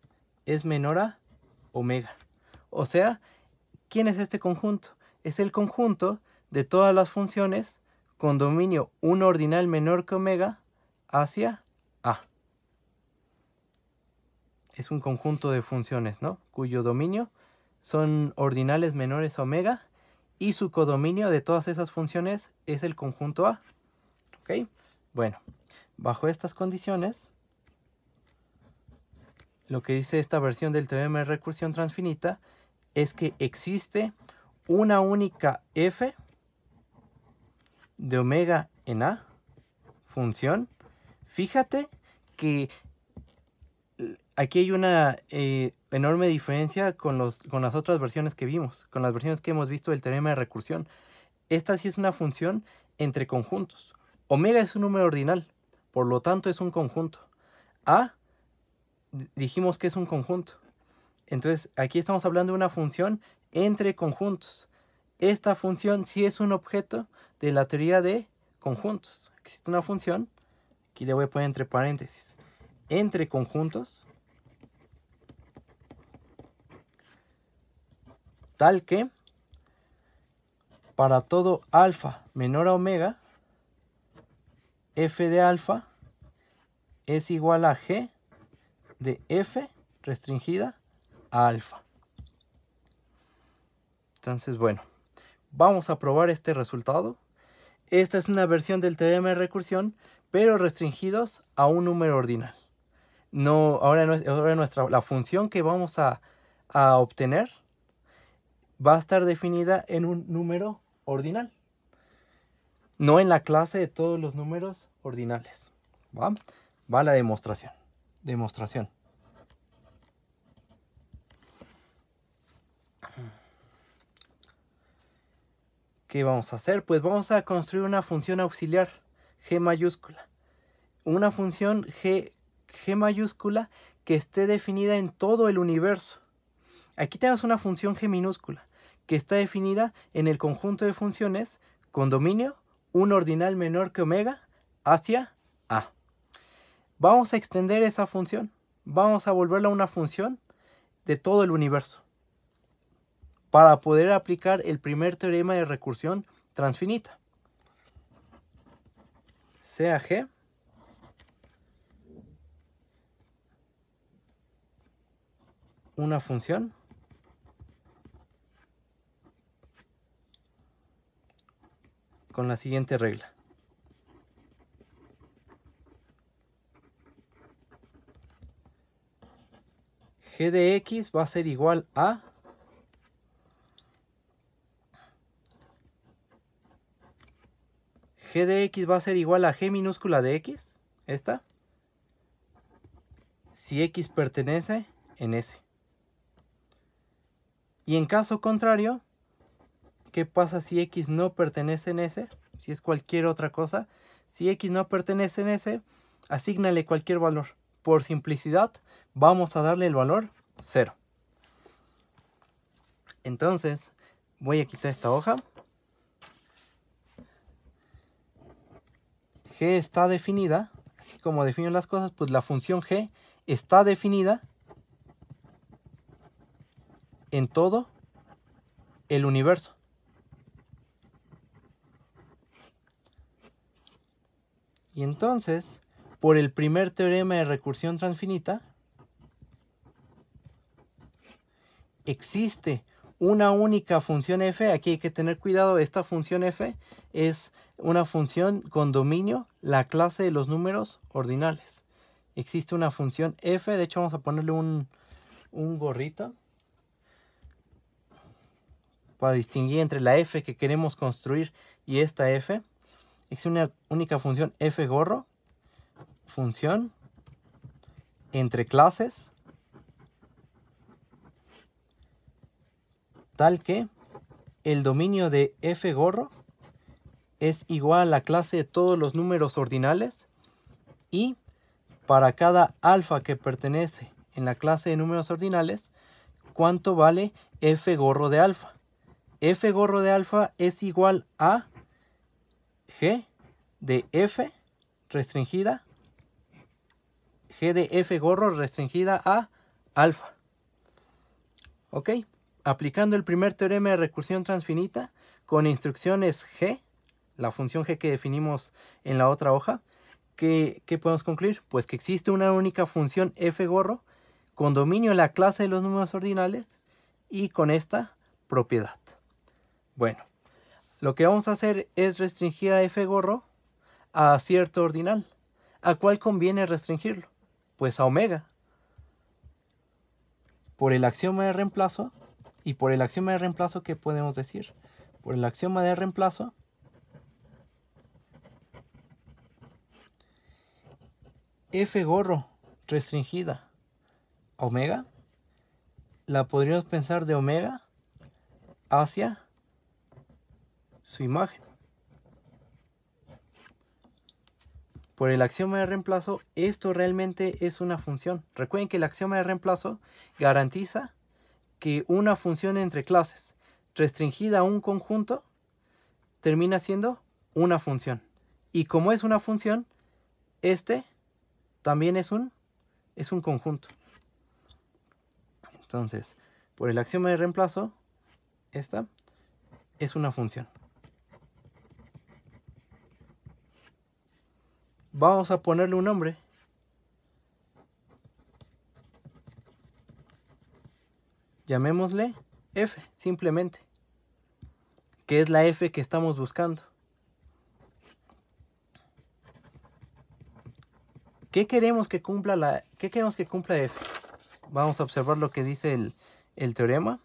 es menor a omega. O sea, ¿quién es este conjunto? Es el conjunto de todas las funciones con dominio 1 ordinal menor que omega hacia A. Es un conjunto de funciones, ¿no? Cuyo dominio son ordinales menores a omega y su codominio de todas esas funciones es el conjunto A. ¿Ok? Bueno, bajo estas condiciones, lo que dice esta versión del teorema de recursión transfinita es que existe una única f de omega en A, función. Fíjate que aquí hay una enorme diferencia con las otras versiones que vimos, con las versiones que hemos visto del teorema de recursión. Esta sí es una función entre conjuntos. Omega es un número ordinal, por lo tanto es un conjunto. A, dijimos que es un conjunto. Entonces aquí estamos hablando de una función entre conjuntos. esta función sí es un objeto de la teoría de conjuntos. Existe una función, aquí le voy a poner entre paréntesis, entre conjuntos, tal que para todo alfa menor a omega, f de alfa es igual a g de f restringida a alfa. Entonces, bueno, vamos a probar este resultado. Esta es una versión del teorema de recursión, pero restringidos a un número ordinal. Ahora la función que vamos a obtener va a estar definida en un número ordinal, no en la clase de todos los números ordinales. Va la demostración. ¿Qué vamos a hacer? Pues vamos a construir una función auxiliar, g mayúscula. Una función g mayúscula que esté definida en todo el universo. Aquí tenemos una función g minúscula que está definida en el conjunto de funciones con dominio un ordinal menor que omega hacia a. Vamos a extender esa función. Vamos a volverla una función de todo el universo, para poder aplicar el primer teorema de recursión transfinita. Sea G una función con la siguiente regla. G de x va a ser igual a g de x va a ser igual a g minúscula de x, esta, si x pertenece en S. Y en caso contrario, ¿qué pasa si x no pertenece en S? Si es cualquier otra cosa. Si x no pertenece en S, asígnale cualquier valor. Por simplicidad, vamos a darle el valor 0. Entonces, voy a quitar esta hoja. G está definida, así como defino las cosas, pues la función G está definida en todo el universo. Y entonces, por el primer teorema de recursión transfinita, existe una única función f. Aquí hay que tener cuidado, esta función f es una función con dominio la clase de los números ordinales. Existe una función f, de hecho vamos a ponerle un gorrito para distinguir entre la f que queremos construir y esta f. Existe una única función f gorro, función entre clases, tal que el dominio de f gorro es igual a la clase de todos los números ordinales, y para cada alfa que pertenece en la clase de números ordinales, ¿cuánto vale f gorro de alfa? F gorro de alfa es igual a g de f restringida, g de f gorro restringida a alfa. ¿Ok? Aplicando el primer teorema de recursión transfinita con instrucciones g, la función g que definimos en la otra hoja, ¿qué podemos concluir? Pues que existe una única función f gorro con dominio en la clase de los números ordinales y con esta propiedad. Bueno, lo que vamos a hacer es restringir a f gorro a cierto ordinal. ¿A cuál conviene restringirlo? Pues a omega. Por el axioma de reemplazo. Y por el axioma de reemplazo, ¿qué podemos decir? Por el axioma de reemplazo, f gorro restringida a omega, la podríamos pensar de omega hacia su imagen. Por el axioma de reemplazo, esto realmente es una función. Recuerden que el axioma de reemplazo garantiza que una función entre clases restringida a un conjunto termina siendo una función. Y como es una función, este también es un conjunto. Entonces, por el axioma de reemplazo, esta es una función. Vamos a ponerle un nombre. Llamémosle f, simplemente. Que es la f que estamos buscando. ¿Qué queremos que cumpla f? Vamos a observar lo que dice el teorema.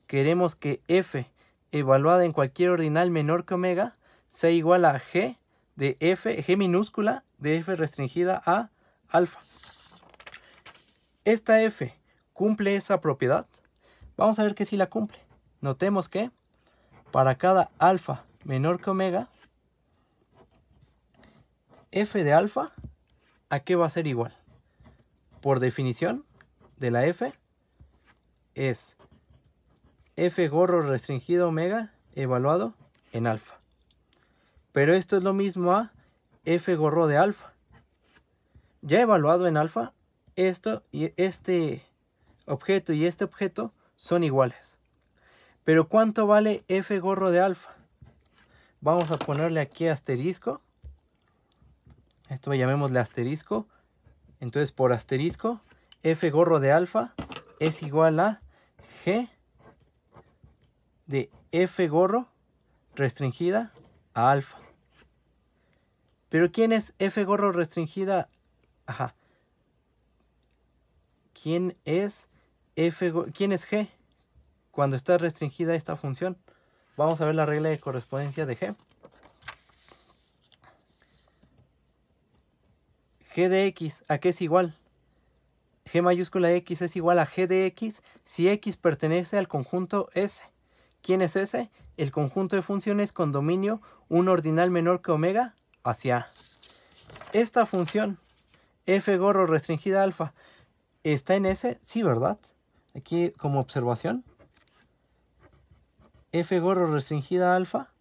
Queremos que f evaluada en cualquier ordinal menor que omega sea igual a g de f, g minúscula de f restringida a alfa. ¿Esta f cumple esa propiedad? Vamos a ver que sí la cumple. Notemos que para cada alfa menor que omega, f de alfa, ¿a qué va a ser igual? Por definición de la f, es f gorro restringido omega evaluado en alfa. Pero esto es lo mismo a f gorro de alfa. Ya evaluado en alfa, esto y este objeto y este objeto son iguales. Pero ¿cuánto vale f gorro de alfa? Vamos a ponerle aquí asterisco. Esto llamémosle asterisco. Entonces por asterisco, f gorro de alfa es igual a g de f gorro restringida a alfa. Pero ¿quién es f gorro restringida? ¿Quién es g cuando está restringida esta función? Vamos a ver la regla de correspondencia de g. G de x, ¿a qué es igual? G mayúscula de x es igual a g de x si x pertenece al conjunto S. ¿Quién es S? El conjunto de funciones con dominio un ordinal menor que omega hacia A. Esta función, f gorro restringida alfa, ¿está en S? Sí, ¿verdad? Aquí como observación, f gorro restringida alfa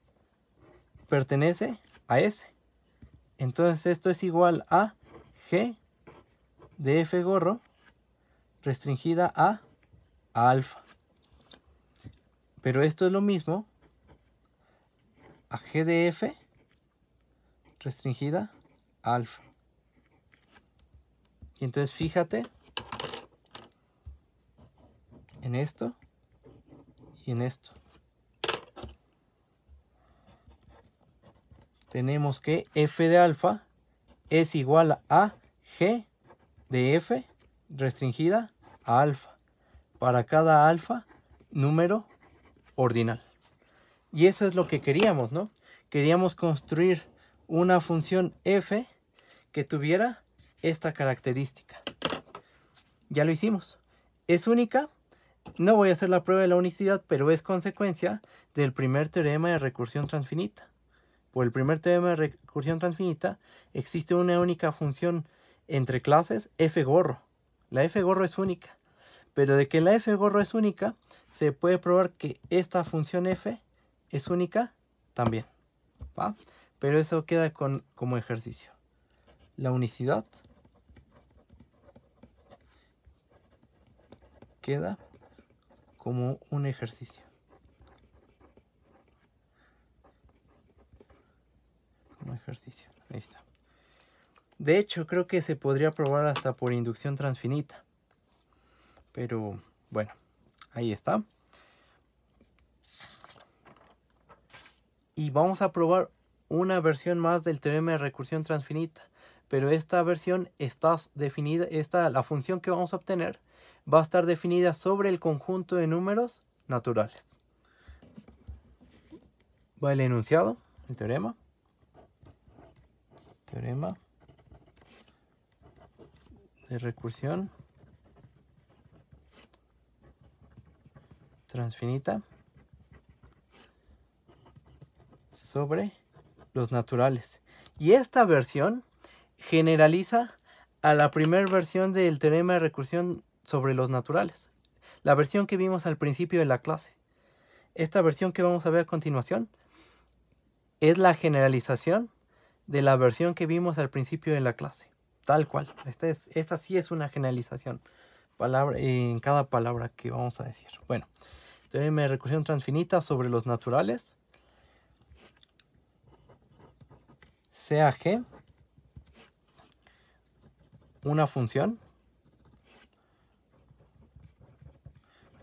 pertenece a S. Entonces esto es igual a g de f gorro restringida a alfa. Pero esto es lo mismo a g de f restringida a alfa. Y entonces fíjate en esto y en esto. Tenemos que f de alfa es igual a g de f restringida a alfa para cada alfa número ordinal. Y eso es lo que queríamos, ¿no? Queríamos construir una función f que tuviera esta característica. Ya lo hicimos. Es única. No voy a hacer la prueba de la unicidad, pero es consecuencia del primer teorema de recursión transfinita. Por el primer teorema de recursión transfinita existe una única función entre clases f gorro. La f gorro es única. Pero de que la f gorro es única, se puede probar que esta función f es única también. ¿Va? Pero eso queda como ejercicio. La unicidad queda como un ejercicio. Como ejercicio. Ahí está. De hecho, creo que se podría probar hasta por inducción transfinita. Pero bueno, ahí está. Y vamos a probar una versión más del teorema de recursión transfinita. Pero esta versión está definida, la función que vamos a obtener va a estar definida sobre el conjunto de números naturales. Va el enunciado, el teorema. Teorema de recursión transfinita sobre los naturales. Y esta versión generaliza a la primera versión del teorema de recursión sobre los naturales. La versión que vimos al principio de la clase. esta versión que vamos a ver a continuación es la generalización de la versión que vimos al principio de la clase. Tal cual. Esta sí es una generalización en cada palabra que vamos a decir. Bueno, teorema de recursión transfinita sobre los naturales. Sea G una función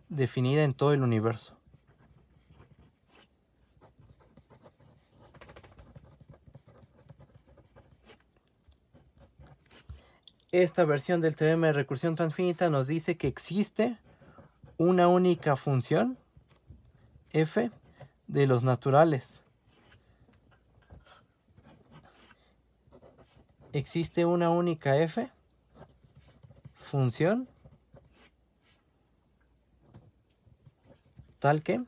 definida en todo el universo. Esta versión del teorema de recursión transfinita nos dice que existe una única función f de los naturales. Existe una única f función tal que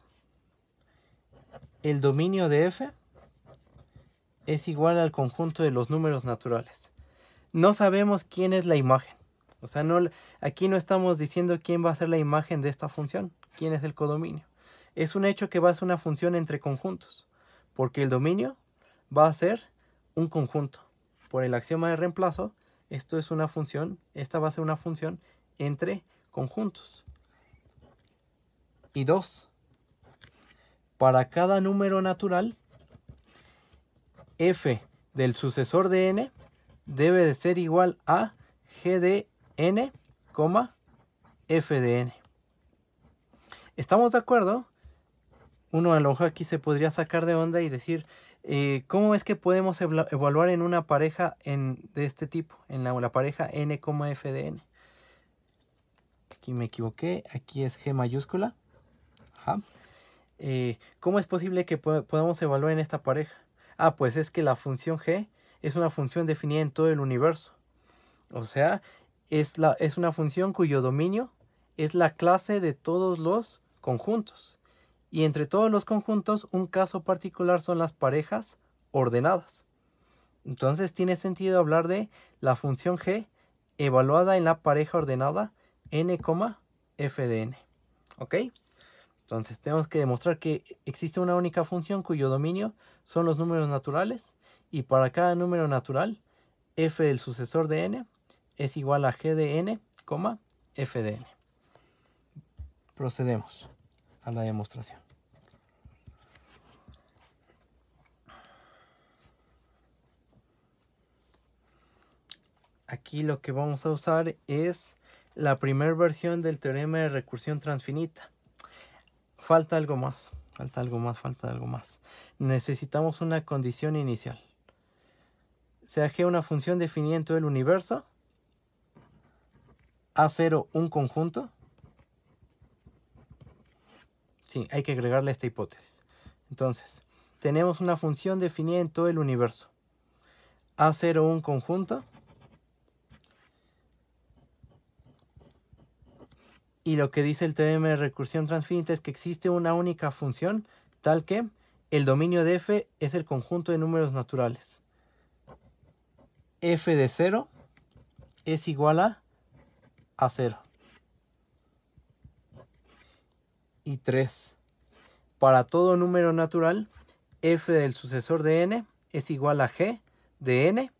el dominio de f es igual al conjunto de los números naturales. No sabemos quién es la imagen. O sea, aquí no estamos diciendo quién va a ser la imagen de esta función, quién es el codominio. Es un hecho que va a ser una función entre conjuntos, porque el dominio va a ser un conjunto. Por el axioma de reemplazo, esta va a ser una función entre conjuntos. Y 2. Para cada número natural, f del sucesor de n debe de ser igual a g de n, f de n. ¿Estamos de acuerdo? Uno a lo mejor aquí se podría sacar de onda y decir, ¿cómo es que podemos evaluar en una pareja de este tipo? En la pareja n, f de n. Aquí me equivoqué, aquí es g mayúscula. Ajá. ¿Cómo es posible que podamos evaluar en esta pareja? Ah, pues es que la función g es una función definida en todo el universo. O sea, es una función cuyo dominio es la clase de todos los conjuntos. Y entre todos los conjuntos, un caso particular son las parejas ordenadas. Entonces tiene sentido hablar de la función g evaluada en la pareja ordenada n, f de n. ¿Ok? Entonces tenemos que demostrar que existe una única función cuyo dominio son los números naturales. Y para cada número natural, f del sucesor de n es igual a g de n, f de n. Procedemos a la demostración. Aquí lo que vamos a usar es la primera versión del teorema de recursión transfinita. Falta algo más. Necesitamos una condición inicial. Sea G una función definida en todo el universo. A0 un conjunto. Sí, hay que agregarle esta hipótesis. Entonces, tenemos una función definida en todo el universo. A0 un conjunto. Y lo que dice el teorema de recursión transfinita es que existe una única función tal que el dominio de f es el conjunto de números naturales. F de 0 es igual a 0. Y 3. Para todo número natural, f del sucesor de n es igual a g de n,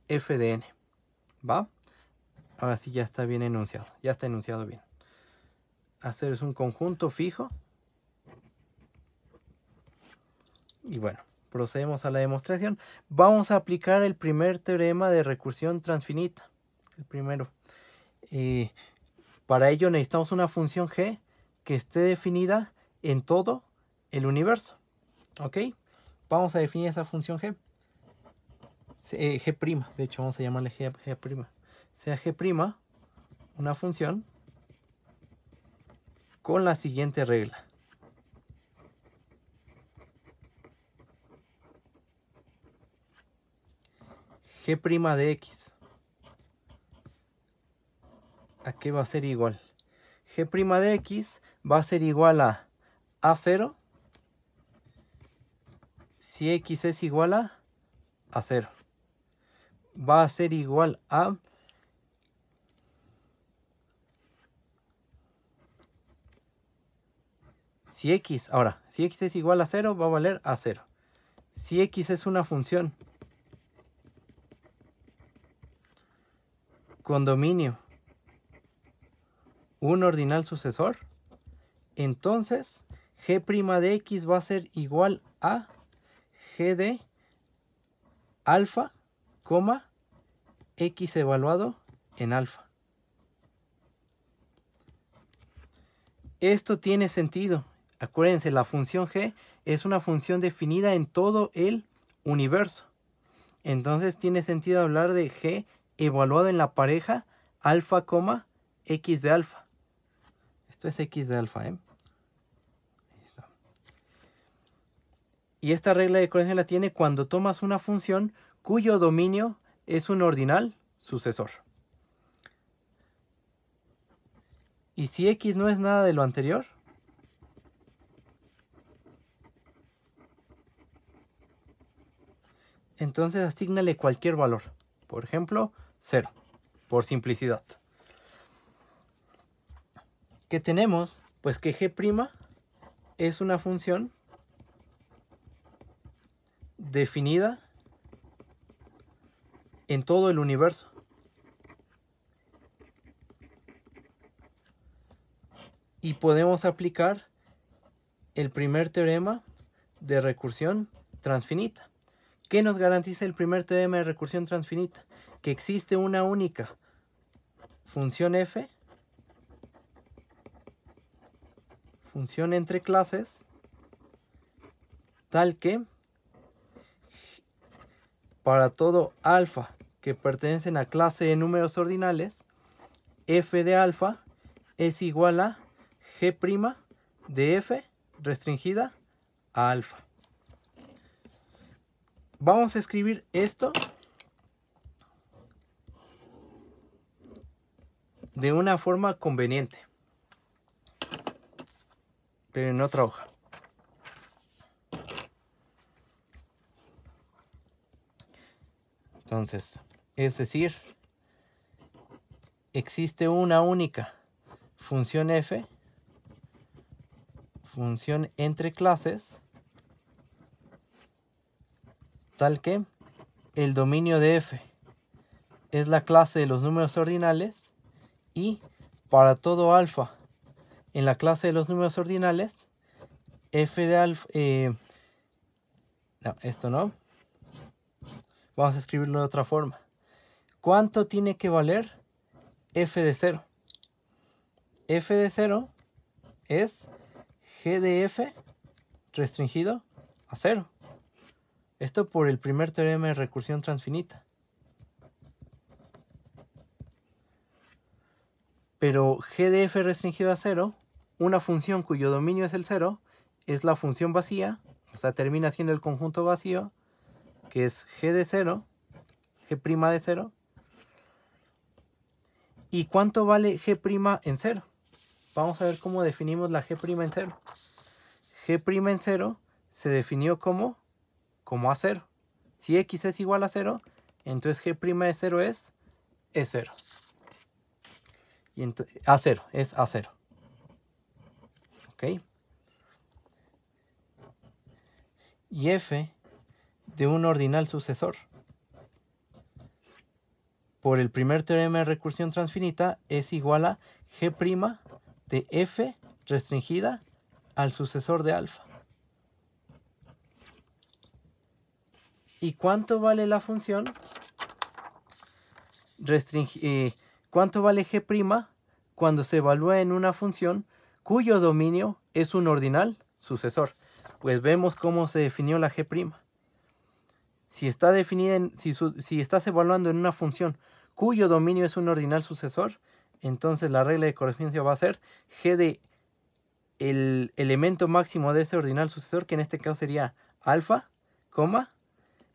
f de n. ¿Va? Ahora sí ya está bien enunciado. Ya está enunciado bien. A0 es un conjunto fijo. Y bueno, procedemos a la demostración. Vamos a aplicar el primer teorema de recursión transfinita. El primero. Para ello necesitamos una función g que esté definida en todo el universo. ¿Ok? Vamos a definir esa función g. G', de hecho vamos a llamarle g'. Sea g', una función con la siguiente regla. G' de x. ¿A qué va a ser igual? G' de x va a ser igual a A0 si x es igual a 0. Va a ser igual a Si x es igual a 0, va a valer a 0. Si x es una función con dominio un ordinal sucesor, entonces g' de x va a ser igual a g de alfa, x evaluado en alfa. Esto tiene sentido. Acuérdense, la función g es una función definida en todo el universo. Entonces tiene sentido hablar de g evaluado en la pareja alfa, x de alfa. Esto es x de alfa, ¿eh? Ahí está. Y esta regla de corrección la tiene cuando tomas una función cuyo dominio es un ordinal sucesor. Y si x no es nada de lo anterior, entonces asígnale cualquier valor. Por ejemplo, 0, por simplicidad. ¿Qué tenemos? Pues que g' es una función definida en todo el universo. Y podemos aplicar el primer teorema de recursión transfinita. ¿Qué nos garantiza el primer teorema de recursión transfinita? Que existe una única función f, función entre clases, tal que para todo alfa que pertenecen a clase de números ordinales, f de alfa es igual a g' de f restringida a alfa. Vamos a escribir esto de una forma conveniente, pero en otra hoja. Entonces, es decir, existe una única función f, función entre clases, tal que el dominio de f es la clase de los números ordinales y para todo alfa en la clase de los números ordinales, f de alfa... no, esto no. Vamos a escribirlo de otra forma. ¿Cuánto tiene que valer f de 0? F de 0 es g de f restringido a 0. Esto por el primer teorema de recursión transfinita. Pero g de f restringido a 0, una función cuyo dominio es el 0, es la función vacía, o sea, termina siendo el conjunto vacío, que es g de 0, g' de 0. ¿Y cuánto vale g' en 0? Vamos a ver cómo definimos la g' en 0. G' en 0 se definió como a 0. Si x es igual a 0, entonces g' de 0 es 0. Y A0, es A0. ¿Ok? Y f de un ordinal sucesor por el primer teorema de recursión transfinita es igual a g' de f restringida al sucesor de alfa. ¿Y cuánto vale la función? ¿Cuánto vale g' cuando se evalúa en una función cuyo dominio es un ordinal sucesor? Pues vemos cómo se definió la g'. Si está definida si estás evaluando en una función cuyo dominio es un ordinal sucesor, entonces la regla de correspondencia va a ser g de el elemento máximo de ese ordinal sucesor, que en este caso sería alfa,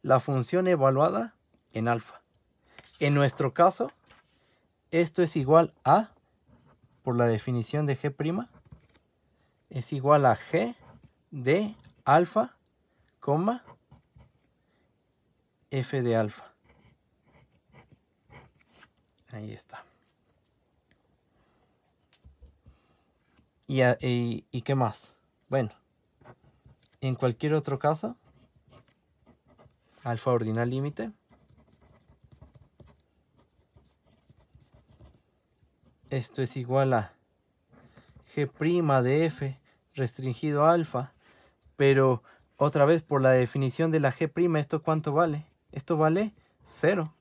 la función evaluada en alfa. En nuestro caso, esto es igual a, por la definición de g', es igual a g de alfa, f de alfa. Ahí está. ¿Y qué más? Bueno, en cualquier otro caso, alfa ordinal límite, esto es igual a g' de f restringido a alfa, pero otra vez por la definición de la g', ¿esto cuánto vale? Esto vale 0.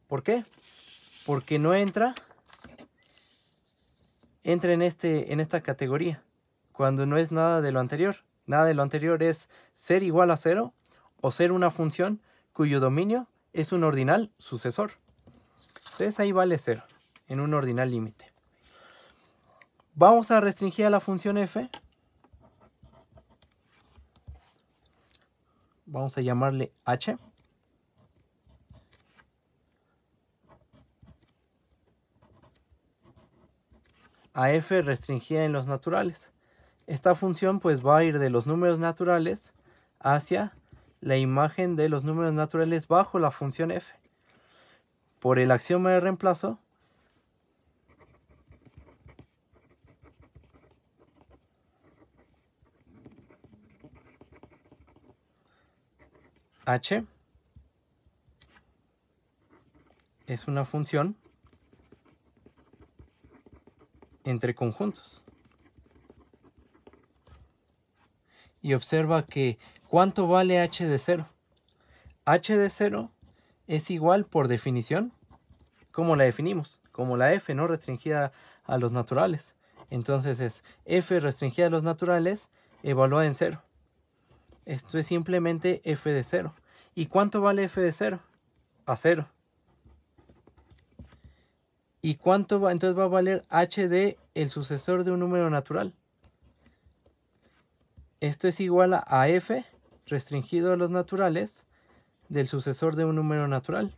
¿Por qué? Porque no entra en esta categoría, cuando no es nada de lo anterior. Nada de lo anterior es ser igual a 0 o ser una función cuyo dominio es un ordinal sucesor. Entonces ahí vale 0 en un ordinal límite. Vamos a restringir a la función f. Vamos a llamarle h. A f restringida en los naturales. Esta función pues va a ir de los números naturales hacia la imagen de los números naturales bajo la función f. Por el axioma de reemplazo, h es una función entre conjuntos. Y observa que ¿cuánto vale h de 0? H de 0 es igual por definición. ¿Cómo la definimos? Como la f, ¿no? Restringida a los naturales. Entonces es f restringida a los naturales evaluada en 0. Esto es simplemente f de 0. ¿Y cuánto vale f de 0? A 0. ¿Y cuánto va? Entonces va a valer h de el sucesor de un número natural. Esto es igual a f restringido a los naturales del sucesor de un número natural.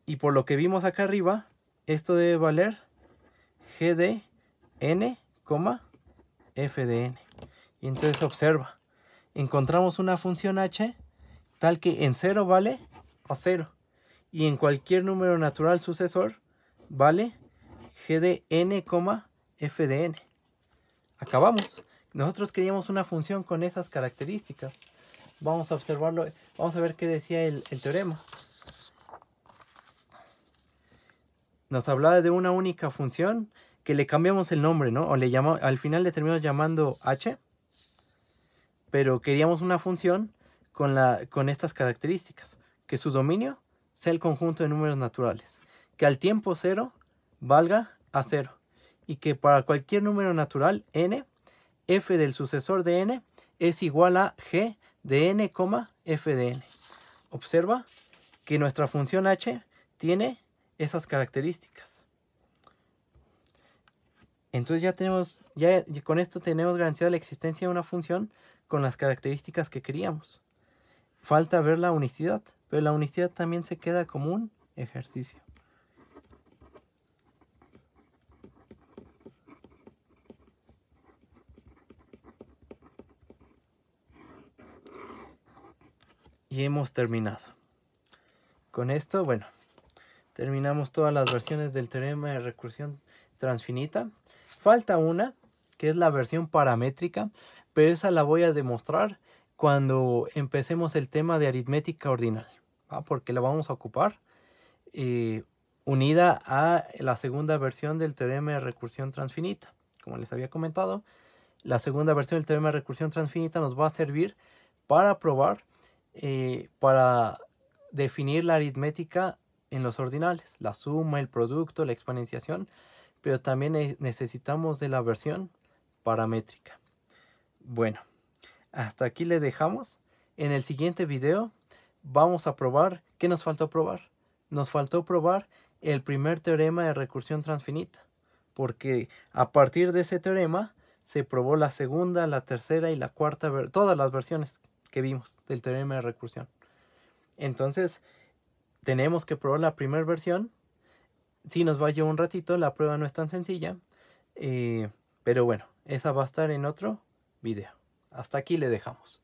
Y por lo que vimos acá arriba, esto debe valer g de n, f de n. Y entonces observa, encontramos una función h tal que en 0 vale a 0. Y en cualquier número natural sucesor vale g de n, f de n. Acabamos. Nosotros queríamos una función con esas características. Vamos a observarlo. Vamos a ver qué decía el teorema. Nos hablaba de una única función que le cambiamos el nombre, ¿no? O al final le terminamos llamando h. Pero queríamos una función con estas características. Que su dominio sea el conjunto de números naturales. Que al tiempo 0 valga a 0. Y que para cualquier número natural n, f del sucesor de n es igual a g de n, f de n. Observa que nuestra función h tiene esas características. Entonces ya con esto tenemos garantizada la existencia de una función con las características que queríamos. Falta ver la unicidad, pero la unicidad también se queda como un ejercicio. Y hemos terminado. Con esto, bueno, terminamos todas las versiones del teorema de recursión transfinita. Falta una, que es la versión paramétrica, pero esa la voy a demostrar cuando empecemos el tema de aritmética ordinal, porque la vamos a ocupar unida a la segunda versión del teorema de recursión transfinita. Como les había comentado, la segunda versión del teorema de recursión transfinita nos va a servir para probar, para definir la aritmética en los ordinales, la suma, el producto, la exponenciación, pero también necesitamos de la versión paramétrica. Bueno, hasta aquí le dejamos. En el siguiente video vamos a probar. ¿Qué nos faltó probar? Nos faltó probar el primer teorema de recursión transfinita, porque a partir de ese teorema se probó la segunda, la tercera y la cuarta, todas las versiones que vimos del teorema de recursión. Entonces, tenemos que probar la primera versión. Sí nos va a llevar un ratito, la prueba no es tan sencilla, pero bueno, esa va a estar en otro video. Hasta aquí le dejamos.